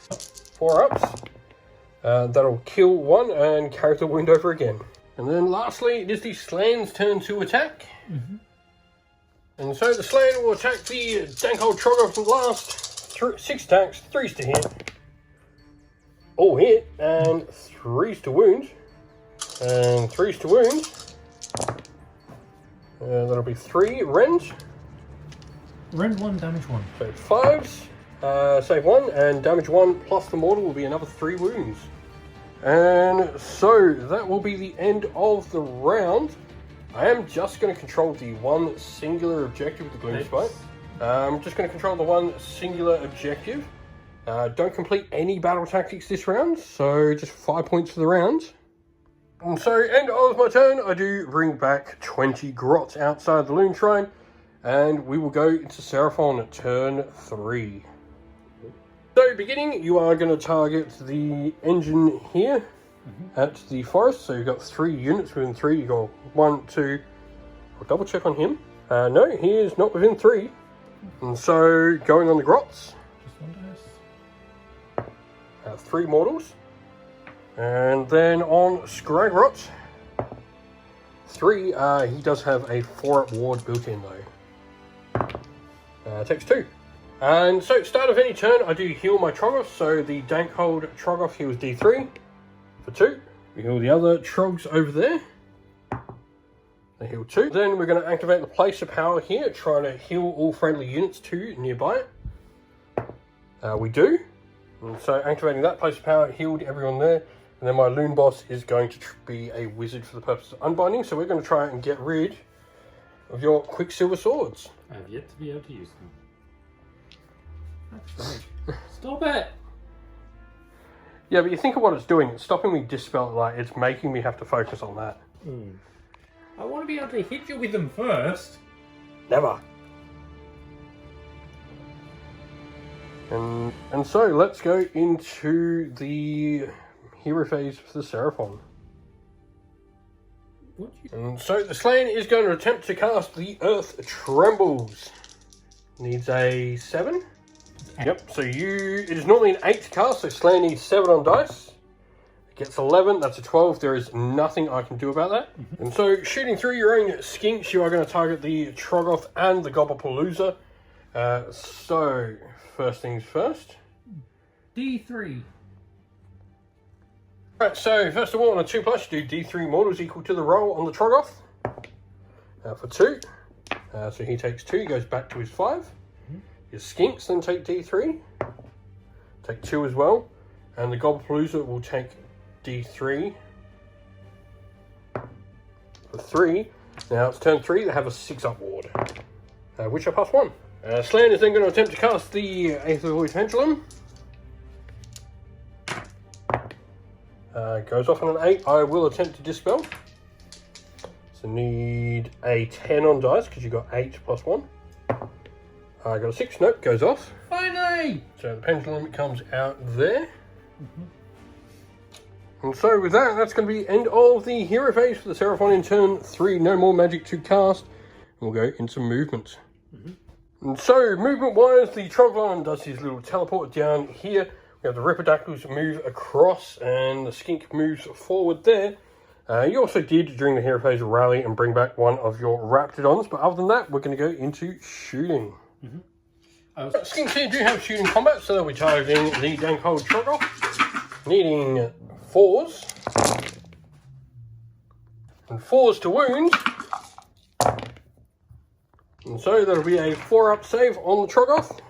4 ups. That'll kill 1 and carry the wound over again. And then lastly, it is the Slan's turn to attack. And so the Slan will attack the Dankhold Troggoth from last. 6 attacks, 3s to hit. All hit, and 3s to wound. And 3s to wound. That'll be 3 rend. Rend 1, damage 1. So 5s, save 1, and damage 1 plus the mortal will be another 3 wounds. And so that will be the end of the round. I am just going to control the one singular objective with the Gloomspite. I'm just going to control the one singular objective. Don't complete any battle tactics this round, so just 5 points for the round. And so, end of my turn, I do bring back 20 grots outside the Loon Shrine, and we will go into Seraphon at turn 3. So, beginning, you are going to target the engine here at the forest. So, you've got 3 units within 3. You've got 1, 2. I'll double check on him. No, he is not within 3. And so, going on the grots. Just one dice. 3 mortals. And then on Scragrot, 3. He does have a 4-up ward built in though. Takes 2. And so, start of any turn, I do heal my Troggoth. So the Dankhold Troggoth heals D3 for 2. We heal the other Trogs over there. They heal 2. Then we're going to activate the Place of Power here, trying to heal all friendly units 2 nearby. We do. And so activating that Place of Power healed everyone there. And then my Loon Boss is going to be a wizard for the purpose of unbinding. So we're going to try and get rid of your Quicksilver Swords. I have yet to be able to use them. That's right. Stop it! Yeah, but you think of what it's doing. It's stopping me dispel, like, it's making me have to focus on that. I want to be able to hit you with them first. Never. And so, let's go into the hero phase for the Seraphon. And so, the Slain is going to attempt to cast the Earth Trembles. Needs a 7. Yep, so it is normally an 8 to cast, so Slain needs 7 on dice. It gets 11, that's a 12. There is nothing I can do about that. And so, shooting through your own skinks, you are going to target the Troggoth and the Gobblepalooza. So, first things first. D3. Right, so first of all, on a 2+, you do D3 mortals equal to the roll on the Troggoth. For 2. So he takes 2, he goes back to his 5. Your skinks then take D3. Take 2 as well. And the Gobblepalooza will take D3. For 3. Now it's turn 3, they have a 6-up ward. Which are +1. Slain is then going to attempt to cast the Aether Void Pendulum. Goes off on an 8. I will attempt to dispel. So need a 10 on dice because you got 8 + 1. I got a 6. Nope, goes off. Finally! So the pendulum comes out there. And so with that, that's going to be the end of the hero phase for the Seraphon in turn 3. No more magic to cast. And we'll go into movement. And so, movement-wise, the Troglon does his little teleport down here. We have the Ripperdactyls move across, and the Skink moves forward there. You also did, during the hero phase, rally and bring back one of your Raptidons. But other than that, we're going to go into shooting. Skinks here do have shooting combat, so they'll be targeting the Dankhold Troggoth, needing 4s. And 4s to wound. And so that'll be a 4-up save on the Troggoth,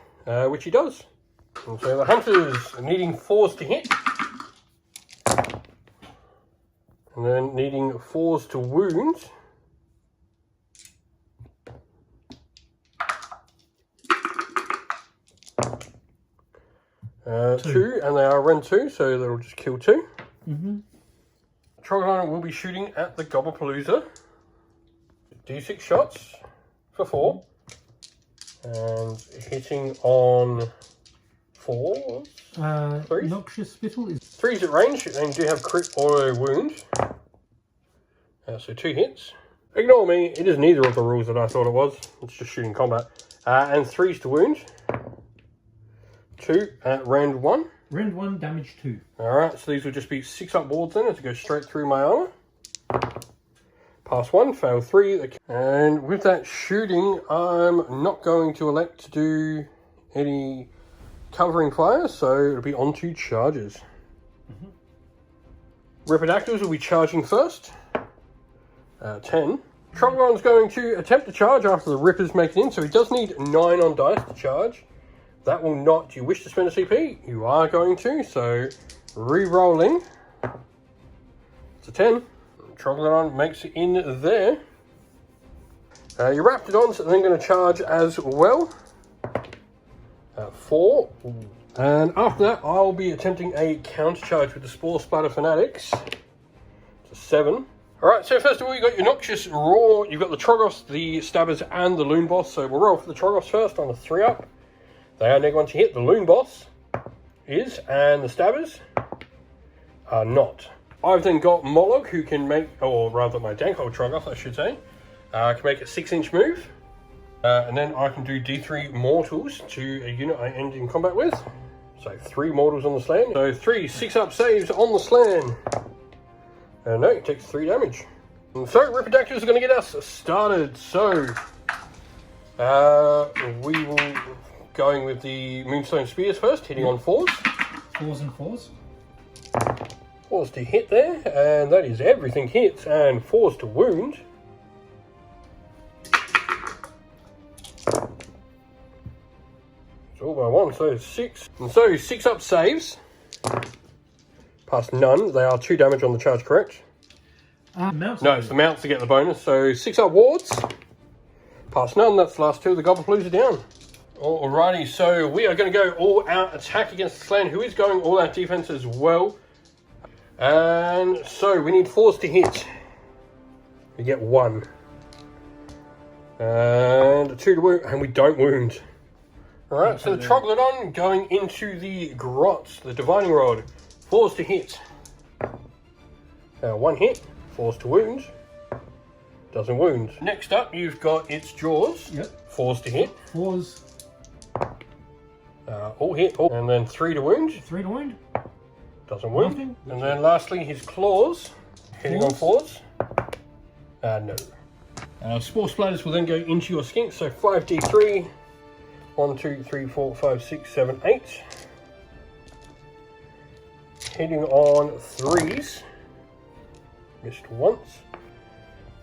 which he does. And so the Hunters are needing 4s to hit. And then needing 4s to wound. Two, and they are rend 2, so that'll just kill 2. Troglon will be shooting at the Gobblepalooza. D6 shots for 4. And hitting on 4s. 3s. Noxious Spittle is 3s at range, and you do have crit auto wound. So 2 hits. Ignore me, it is neither of the rules that I thought it was. It's just shooting combat. And 3s to wound. 2 at rend 1. Rend 1, damage 2. Alright, so these will just be 6-up wards then, as I go straight through my armor. Pass 1, fail 3. And with that shooting, I'm not going to elect to do any covering fire, so it'll be on to charges. Ripperdactyls will be charging first. 10. Troglon's going to attempt to charge after the Rippers make it in, so he does need 9 on dice to charge. That will not. Do you wish to spend a CP? You are going to, so re-rolling. It's a 10. Troglodon makes it in there. Your Raptidons are then going to charge as well. 4. And after that, I'll be attempting a counter charge with the Spore Splatter Fanatics. It's a 7. Alright, so first of all, you've got your Noxious Roar, you've got the Trogos, the Stabbers, and the Loon Boss. So we'll roll for the Trogos first on a 3-up. They are -1 to hit. The Loon Boss is, and the Stabbers are not. I've then got Moloch, who can make, or rather my Dankhold Trogos, I should say, can make a 6-inch move. And then I can do D3 Mortals to a unit I end in combat with. So 3 Mortals on the Slan. So 3 6-up saves on the Slan. No, it takes 3 damage. And so Ripidactylus are going to get us started. So we will going with the Moonstone Spears first, hitting on 4s. 4s and 4s. 4s to hit there, and that is everything hits, and 4s to wound. It's all by 1, so 6. And so 6-up saves. Pass none. They are 2 damage on the charge, correct? No, it's the mounts to get the bonus. So 6-up wards. Pass none. That's the last 2 of the Goblin are down. Alrighty, so we are going to go all out attack against the Slan, who is going all out defense as well. And so we need 4s to hit. We get 1. And 2 to wound, and we don't wound. Alright, so the Troglodon going into the Grots, the Divining Rod. 4s to hit. 1 hit. 4s to wound. Doesn't wound. Next up, you've got its Jaws. Yep. 4s to hit. 4s. All hit. All. And then 3 to wound. 3 to wound. Doesn't wound. Nothing. And then lastly, his Claws. Hitting on 4s. No. Spore Splatters will then go into your Skink. So 5d3. 1, 2, 3, 4, 5, 6, 7, 8. Hitting on 3s. Missed once.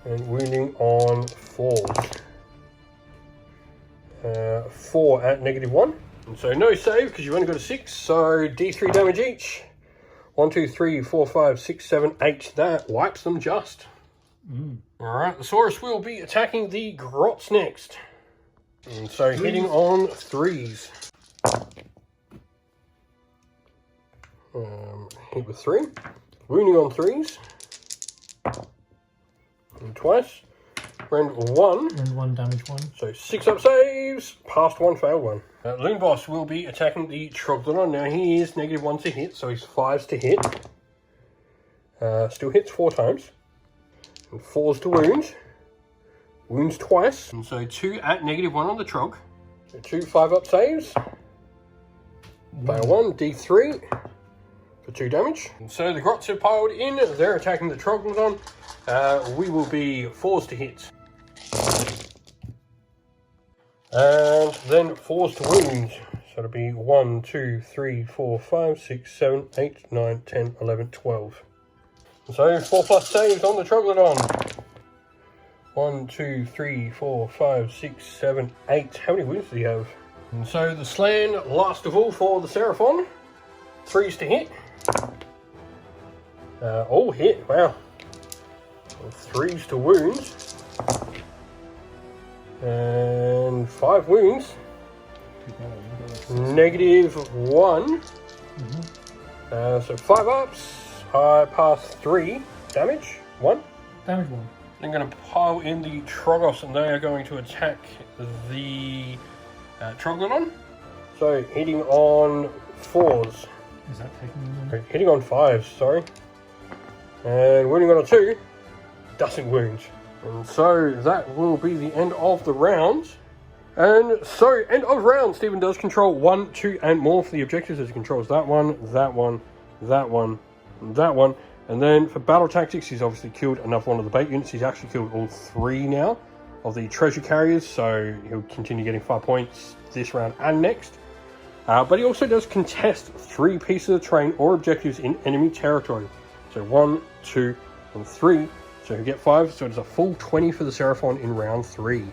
And wounding on 4s. 4 at -1. And so no save because you've only got a 6. So D3 damage each. 1, 2, 3, 4, 5, 6, 7, 8. That wipes them just. Alright, the Saurus will be attacking the Grots next. And so hitting on 3s. Hit with 3. Wounding on 3s. And twice. Rend 1. And 1 damage 1. So 6-up saves. Passed 1, failed 1. Loon Boss will be attacking the Troglodon. Now he is -1 to hit, so he's 5s to hit. Still hits 4 times. And 4s to wound. Wounds twice. And so 2 at -1 on the Trog. So 2 5-up saves. Fail 1, D3 for 2 damage. And so the Grots have piled in. They're attacking the Troglodon. We will be 4s to hit. And then 4s to wound. So it'll be 1, 2, 3, 4, 5, 6, 7, 8, 9, 10, 11, 12. And so 4+ saves on the Troglodon. 1, 2, 3, 4, 5, 6, 7, 8. How many wounds do you have? And so the Slan, last of all for the Seraphon. 3s to hit. All hit, wow. 3s to wound. And 5 wounds. -1. So 5-ups. I pass 3 damage. 1. Damage 1. I'm going to pile in the Trogos, and they are going to attack the Troglodon. So hitting on 4s. Is that taking them? Hitting on 5s, sorry. And wounding on a 2. Doesn't wound. And so that will be the end of the round. And so, end of round. Stephen does control 1, 2, and more for the objectives, as he controls that one, that one, that one, and that one. And then for battle tactics, he's obviously killed another one of the bait units. He's actually killed all 3 now of the treasure carriers, so he'll continue getting 5 points this round and next. But he also does contest 3 pieces of terrain or objectives in enemy territory. So 1, 2, and 3. So he'll get 5, so it's a full 20 for the Seraphon in round 3.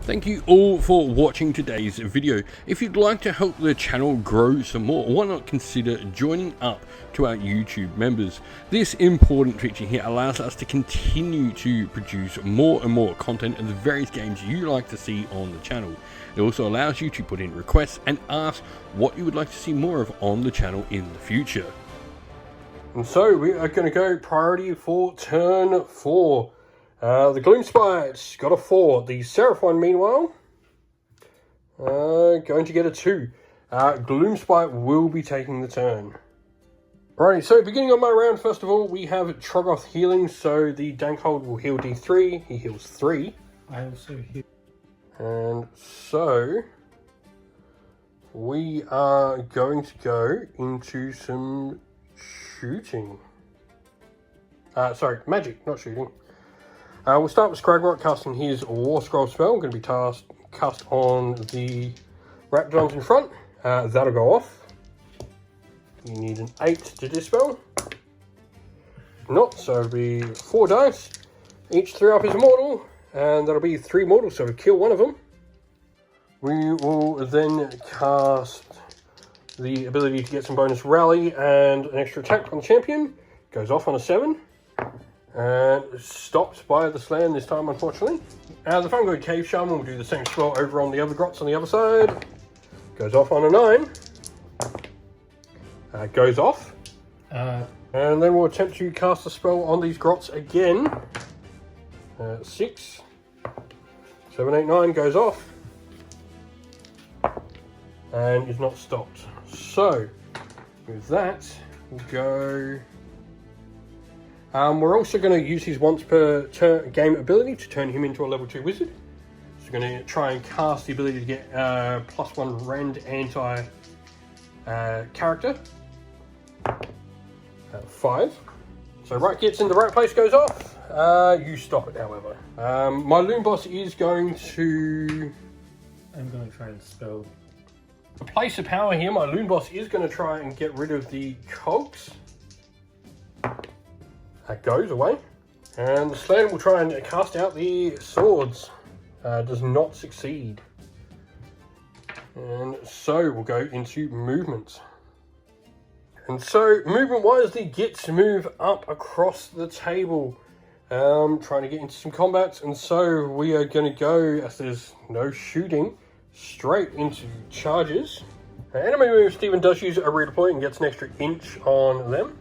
Thank you all for watching today's video. If you'd like to help the channel grow some more, why not consider joining up to our YouTube members. This important feature here allows us to continue to produce more and more content of the various games you like to see on the channel. It also allows you to put in requests and ask what you would like to see more of on the channel in the future. And so we are going to go priority for turn 4. The Gloomspite got a 4. The Seraphon, meanwhile, going to get a 2. Gloomspite will be taking the turn. Alrighty, so beginning on my round, first of all, we have Troggoth healing. So the Dankhold will heal D3. He heals 3. I also heal. And so we are going to go into some shooting. Sorry, magic, not shooting. We'll start with Scragrot casting his War Scroll spell. Going to be cast on the Raptidons in front. That'll go off. You need an 8 to dispel. Not, so it'll be 4 dice. Each 3 up is mortal, and that'll be 3 mortal, so we'll kill one of them. We will then cast the ability to get some bonus rally and an extra attack on the champion. Goes off on a 7. And stopped by the Slan this time, unfortunately. The Fungoid Cave Shaman will do the same spell over on the other grots on the other side. Goes off on a 9. Goes off. And then we'll attempt to cast a spell on these grots again. 6. 7, 8, 9 goes off. And is not stopped. So, with that, we'll go... we're also going to use his once per game ability to turn him into a level 2 wizard. So we're going to try and cast the ability to get +1 rend anti character. 5. So right Gitz in the right place goes off. You stop it, however. My Loon Boss is going to... I'm going to try and spell... To place of power here, my Loon Boss is going to try and get rid of the cogs. That goes away. And the Slan will try and cast out the swords. Does not succeed. And so we'll go into movement. And so movement wise, the Gitz move up across the table. Trying to get into some combats. And so we are going to go, as there's no shooting, straight into charges. Enemy move, Stephen does use a redeploy and gets an extra inch on them.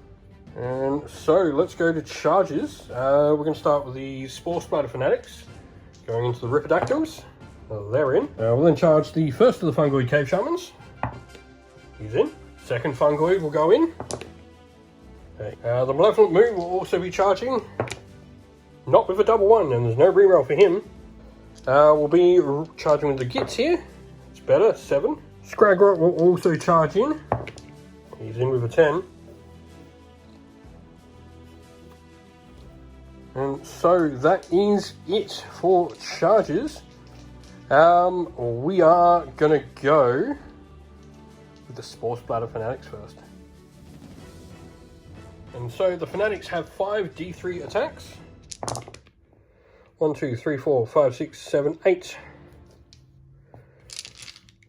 And so let's go to charges. We're going to start with the Spore Splatter Fanatics, going into the Ripidactyls. They're in. We'll then charge the first of the Fungoid Cave Shamans. He's in. Second Fungoid will go in. Okay. The Malevolent Moon will also be charging. Not with a double 1, and there's no reroll for him. We'll be charging with the Gitz here. It's better, 7. Scragrot will also charge in. He's in with a 10. And so that is it for charges. We are going to go with the Spore Splatter Fanatics first. And so the Fanatics have 5 D3 attacks. 1, 2, 3, 4, 5, 6, 7, 8.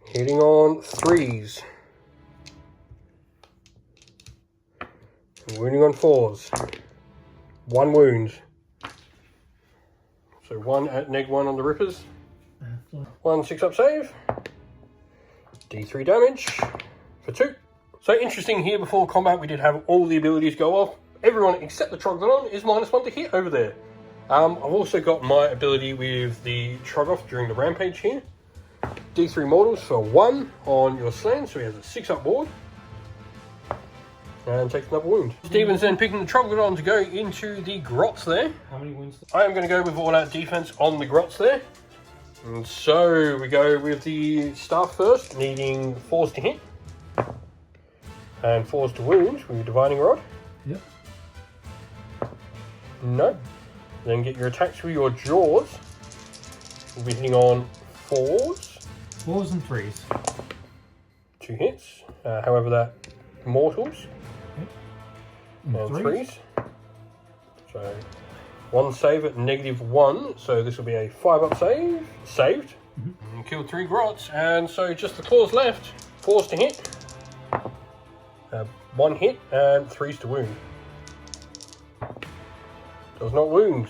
Hitting on 3s. And wounding on 4s. 1 wound. So 1 at -1 on the Rippers. 1 6-up save. D3 damage for 2. So interesting here, before combat we did have all the abilities go off. Everyone except the Trogdodon is -1 to hit over there. I've also got my ability with the Troggoth during the rampage here. D3 mortals for 1 on your Slan, so he has a 6-up ward. And takes another wound. Stephen's then picking the Trogdodon to go into the grots there. How many wounds? I am going to go with all-out defense on the grots there. And so we go with the staff first, needing 4s to hit. And 4s to wound with your Divining Rod. Yep. No. Then get your attacks with your jaws. We'll be hitting on 4s. 4s and 3s. 2 hits. However, that mortals. Yep. And 3s. So 1 save at -1. So this will be a 5-up save. Saved. And killed 3 grots, and so just the claws left. 4s to hit, 1 hit, and 3s to wound. Does not wound.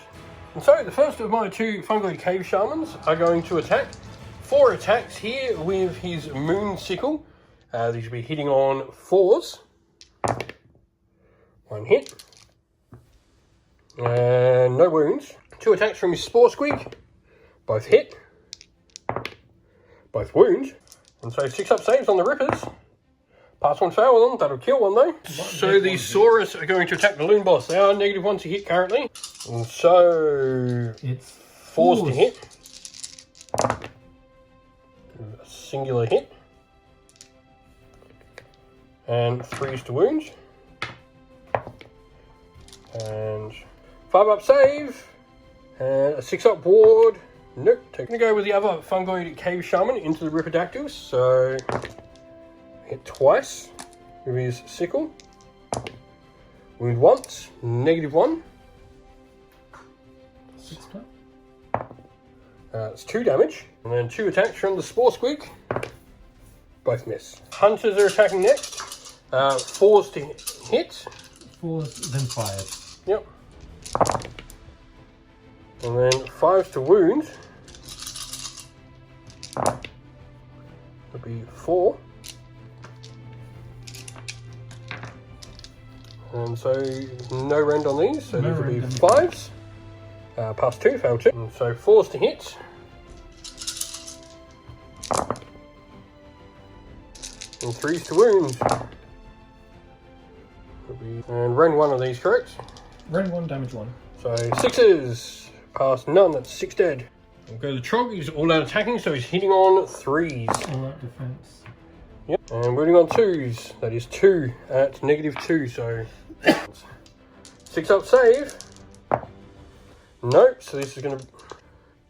And so the first of my 2 fungoid cave shamans are going to attack. 4 attacks here with his moon sickle. These will be hitting on 4s. 1 hit. And no wounds. 2 attacks from his spore squeak. Both hit. Both wound. And so 6 up saves on the rippers. Pass 1 fail on them. That'll kill 1 though. So the Saurus are going to attack the loon boss. They are -1 to hit currently. And so it's 4s to hit. A singular hit. And 3s to wound. And 5 up save. And a 6 up ward. Nope. I'm going to go with the other fungoid cave shaman into the Ripidactyls. So hit twice with his sickle. Wound once. -1. 6 times. It's 2 damage. And then 2 attacks from the spore squeak. Both miss. Hunters are attacking next. 4s to hit. 4s, then 5s. Yep. And then 5s to wound. That'll be 4. And so no rend on these, so these will be 5s. Pass 2, fail 2. And so 4s to hit. And 3s to wound. And rend 1 of these, correct? Rend 1, damage 1. So 6s. Pass none, that's 6 dead. We'll go to the Trog, he's all out attacking, so he's hitting on 3s. All out defense. Yep, and wounding on 2s. That is 2 at -2, so 6 up save. Nope, so this is going to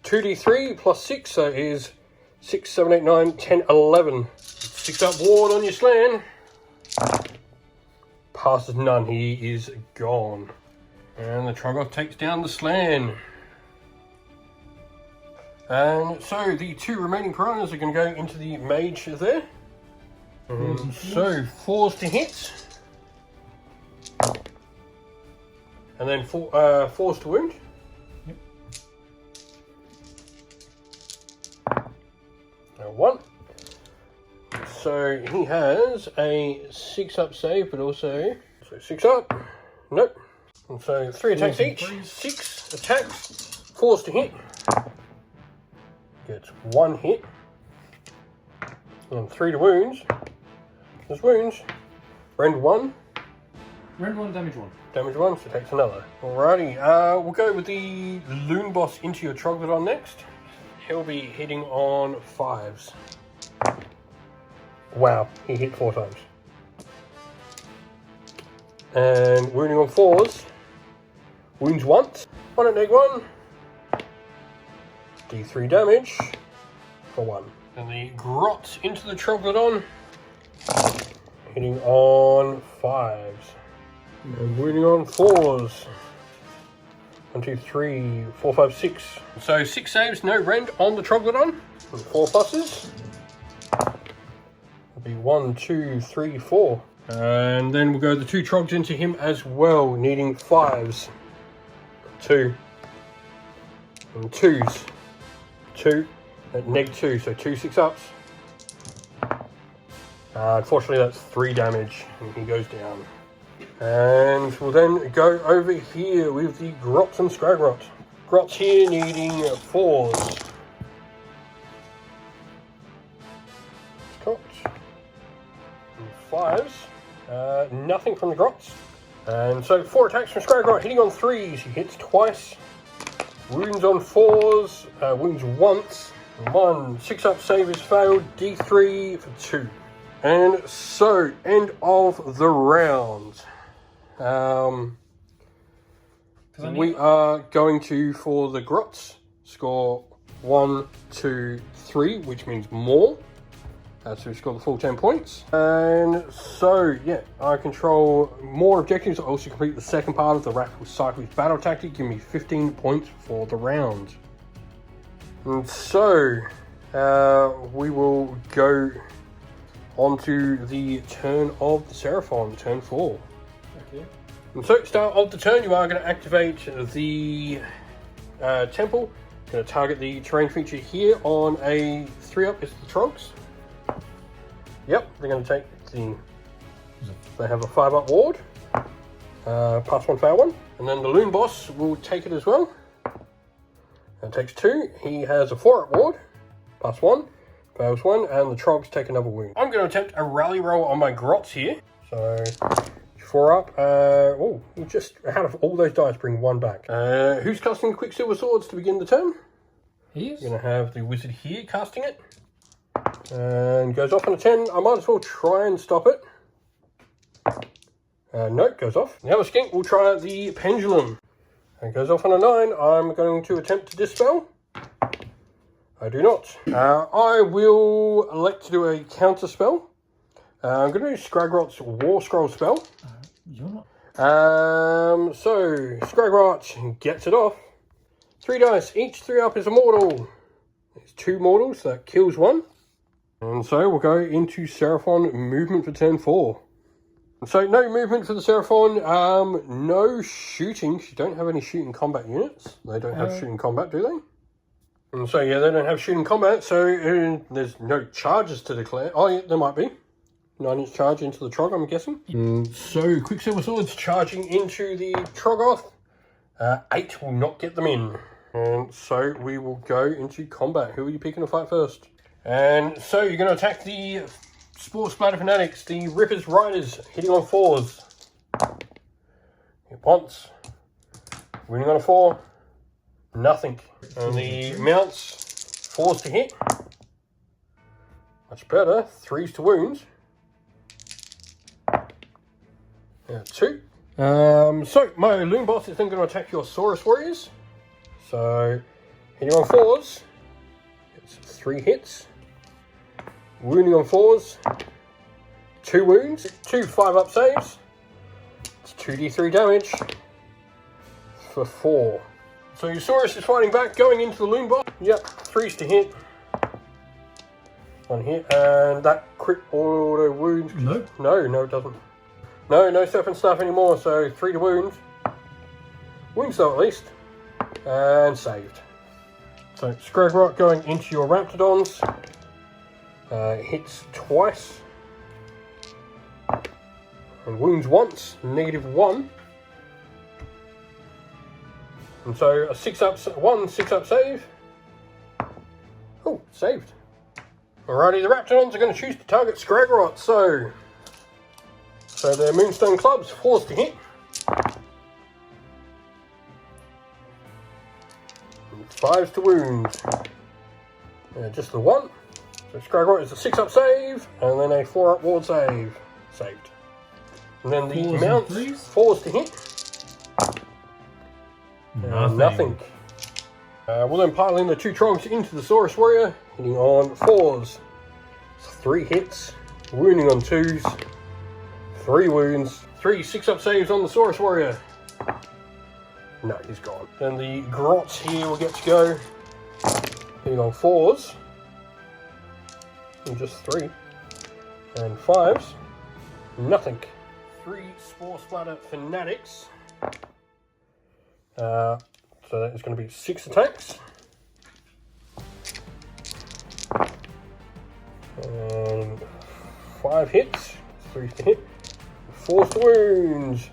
2d3 plus 6, so it is 6, 7, 8, 9, 10, 11. 6 up ward on your slan. Passes none, he is gone. And the Troggoth takes down the slan. And so the 2 remaining piranhas are going to go into the mage there. So 4s to hit. And then 4s to wound. Yep. 1. So he has a 6 up save, but also 6 up. Nope. And so 3 attacks each. 6 attacks. 4s to hit. Gets 1 hit. And 3 to wounds. There's wounds. Rend 1. Rend 1, damage 1. Damage 1, so takes another. Alrighty, we'll go with the loon boss into your Troglodyte next. He'll be hitting on 5s. Wow, he hit 4 times. And wounding on 4s. Wounds once. 1 at -1. D3 damage for 1. And the Grot into the Troglodyte. Hitting on 5s. And wounding on 4s. 1, 2, 3, 4, 5, 6. So 6 saves, no rend on the Troglodyte. 4 pluses. That'll be 1, 2, 3, 4. And then we'll go the 2 Trogs into him as well, needing 5s. 2. And 2s. 2 at -2, so 2 6-ups. Unfortunately, that's 3 damage, and he goes down. And we'll then go over here with the Grots and Scrogrot. Grots here needing 4s. Scott. And 5s. Nothing from the Grots. And so 4 attacks from Scrogrot, hitting on 3s. He hits twice. Wounds on 4s. Wounds once. 1 6-up save is failed. D3 for 2. And so, end of the round. We are going to, for the Grots, score 1, 2, 3, which means more. So we score the full 10 points. And so, yeah, I control more objectives. I also complete the second part of the Rapid Cycles battle tactic. Give me 15 points for the round. And so, we will go on to the turn of the Seraphon, turn 4. Okay. And so, start of the turn, you are going to activate the temple. Going to target the terrain feature here on a 3-up. It's the Trogs. Yep, they're going to take the... They have a 5-up ward. Pass 1, fail 1. And then the Loon Boss will take it as well. And takes 2. He has a 4-up ward. Pass 1. Fails 1. And the Trogs take another wound. I'm going to attempt a rally roll on my Grots here. So... 4-up. Just out of all those dice, bring 1 back. Who's casting the Quicksilver Swords to begin the turn? He is. You're going to have the Wizard here casting it. And goes off on a 10. I might as well try and stop it. No, it goes off. The other skink will try the Pendulum. It goes off on a 9. I'm going to attempt to dispel. I do not. I will elect to do a counter spell. I'm going to do Scragrot's War Scroll spell. You're not. So Scragrot gets it off. 3 dice. Each 3-up is a mortal. It's 2 mortals, so that kills 1. And so we'll go into Seraphon movement for turn 4. So no movement for the Seraphon. No shooting. You don't have any shooting combat units. They don't have shooting combat, do they? And so yeah, they don't have shooting combat. So there's no charges to declare. Oh yeah, there might be. 9-inch charge into the Trog, I'm guessing. So Quicksilver Swords charging into the Troggoth. 8 will not get them in. And so we will go into combat. Who are you picking to fight first? And so you're going to attack the Spore Splatter Fanatics, the Rippers Riders, hitting on 4s. Hit once. Winning on a 4. Nothing. And the Mounts, 4s to hit. Much better. 3s to wounds. 2. So my Loon Boss is then going to attack your Saurus Warriors. So hitting on 4s. It's 3 hits. Wounding on 4s. 2 wounds. 2 5-up saves. It's 2d3 damage for 4. So your Saurus is fighting back, going into the Loon Boss. Yep, 3s to hit. 1 hit, and that crit auto wounds. No. No, it doesn't. No Serpent Staff anymore, so 3 to wound. Wounds though at least. And saved. So Scragrot going into your Raptidons. Hits twice. And wounds once, -1. And so a 6-up save. Oh, saved. Alrighty, the Raptidons are going to choose to target Scragrot, so their Moonstone Clubs, 4s to hit. And 5s to wound. Just the 1. So Scragrot is a 6-up save, and then a 4-up ward save. Saved. And then the Mounts, 4s to hit. Nothing. We'll then pile in the 2 Trogs into the Saurus Warrior, hitting on 4s. 3 hits, wounding on 2s. 3 wounds, 3 6-up saves on the Saurus Warrior. No, he's gone. Then the Grots here will get to go. Hitting on 4s. And just 3. And 5s. Nothing. 3 Spore Splatter Fanatics. So that is going to be 6 attacks. And 5 hits. 3s to hit. 4 wounds.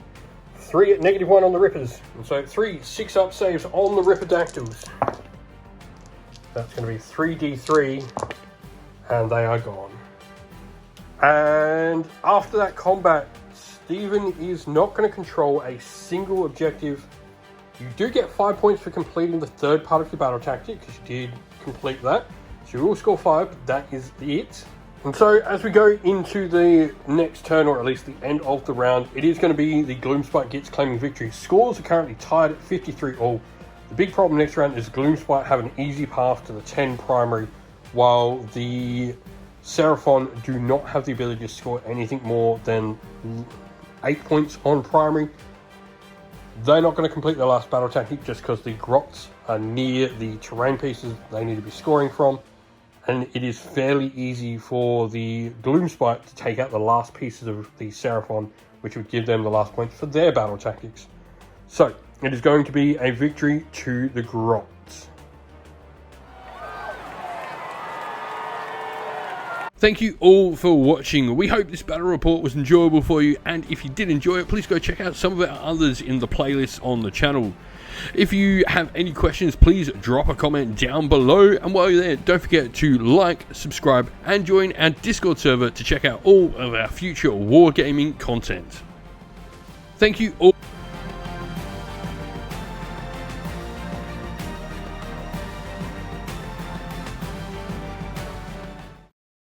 3 at -1 on the Rippers. And so 3 6-up saves on the Ripperdactyls. That's going to be 3d3. And they are gone. And after that combat, Stephen is not going to control a single objective. You do get 5 points for completing the 3rd part of your battle tactic, because you did complete that. So you will score 5, but that is it. And so as we go into the next turn, or at least the end of the round, it is going to be the Gloomspite Gitz claiming victory. Scores are currently tied at 53 all. The big problem next round is Gloomspite have an easy path to the 10 primary, while the Seraphon do not have the ability to score anything more than 8 points on primary. They're not going to complete their last battle tactic just because the Grots are near the terrain pieces they need to be scoring from. and it is fairly easy for the Gloomspite to take out the last pieces of the Seraphon, which would give them the last points for their battle tactics. So, it is going to be a victory to the Grots. Thank you all for watching. We hope this battle report was enjoyable for you, and if you did enjoy it, please go check out some of our others in the playlist on the channel. If you have any questions, please drop a comment down below, and while you're there, don't forget to like, subscribe, and join our Discord server to check out all of our future wargaming content. Thank you all.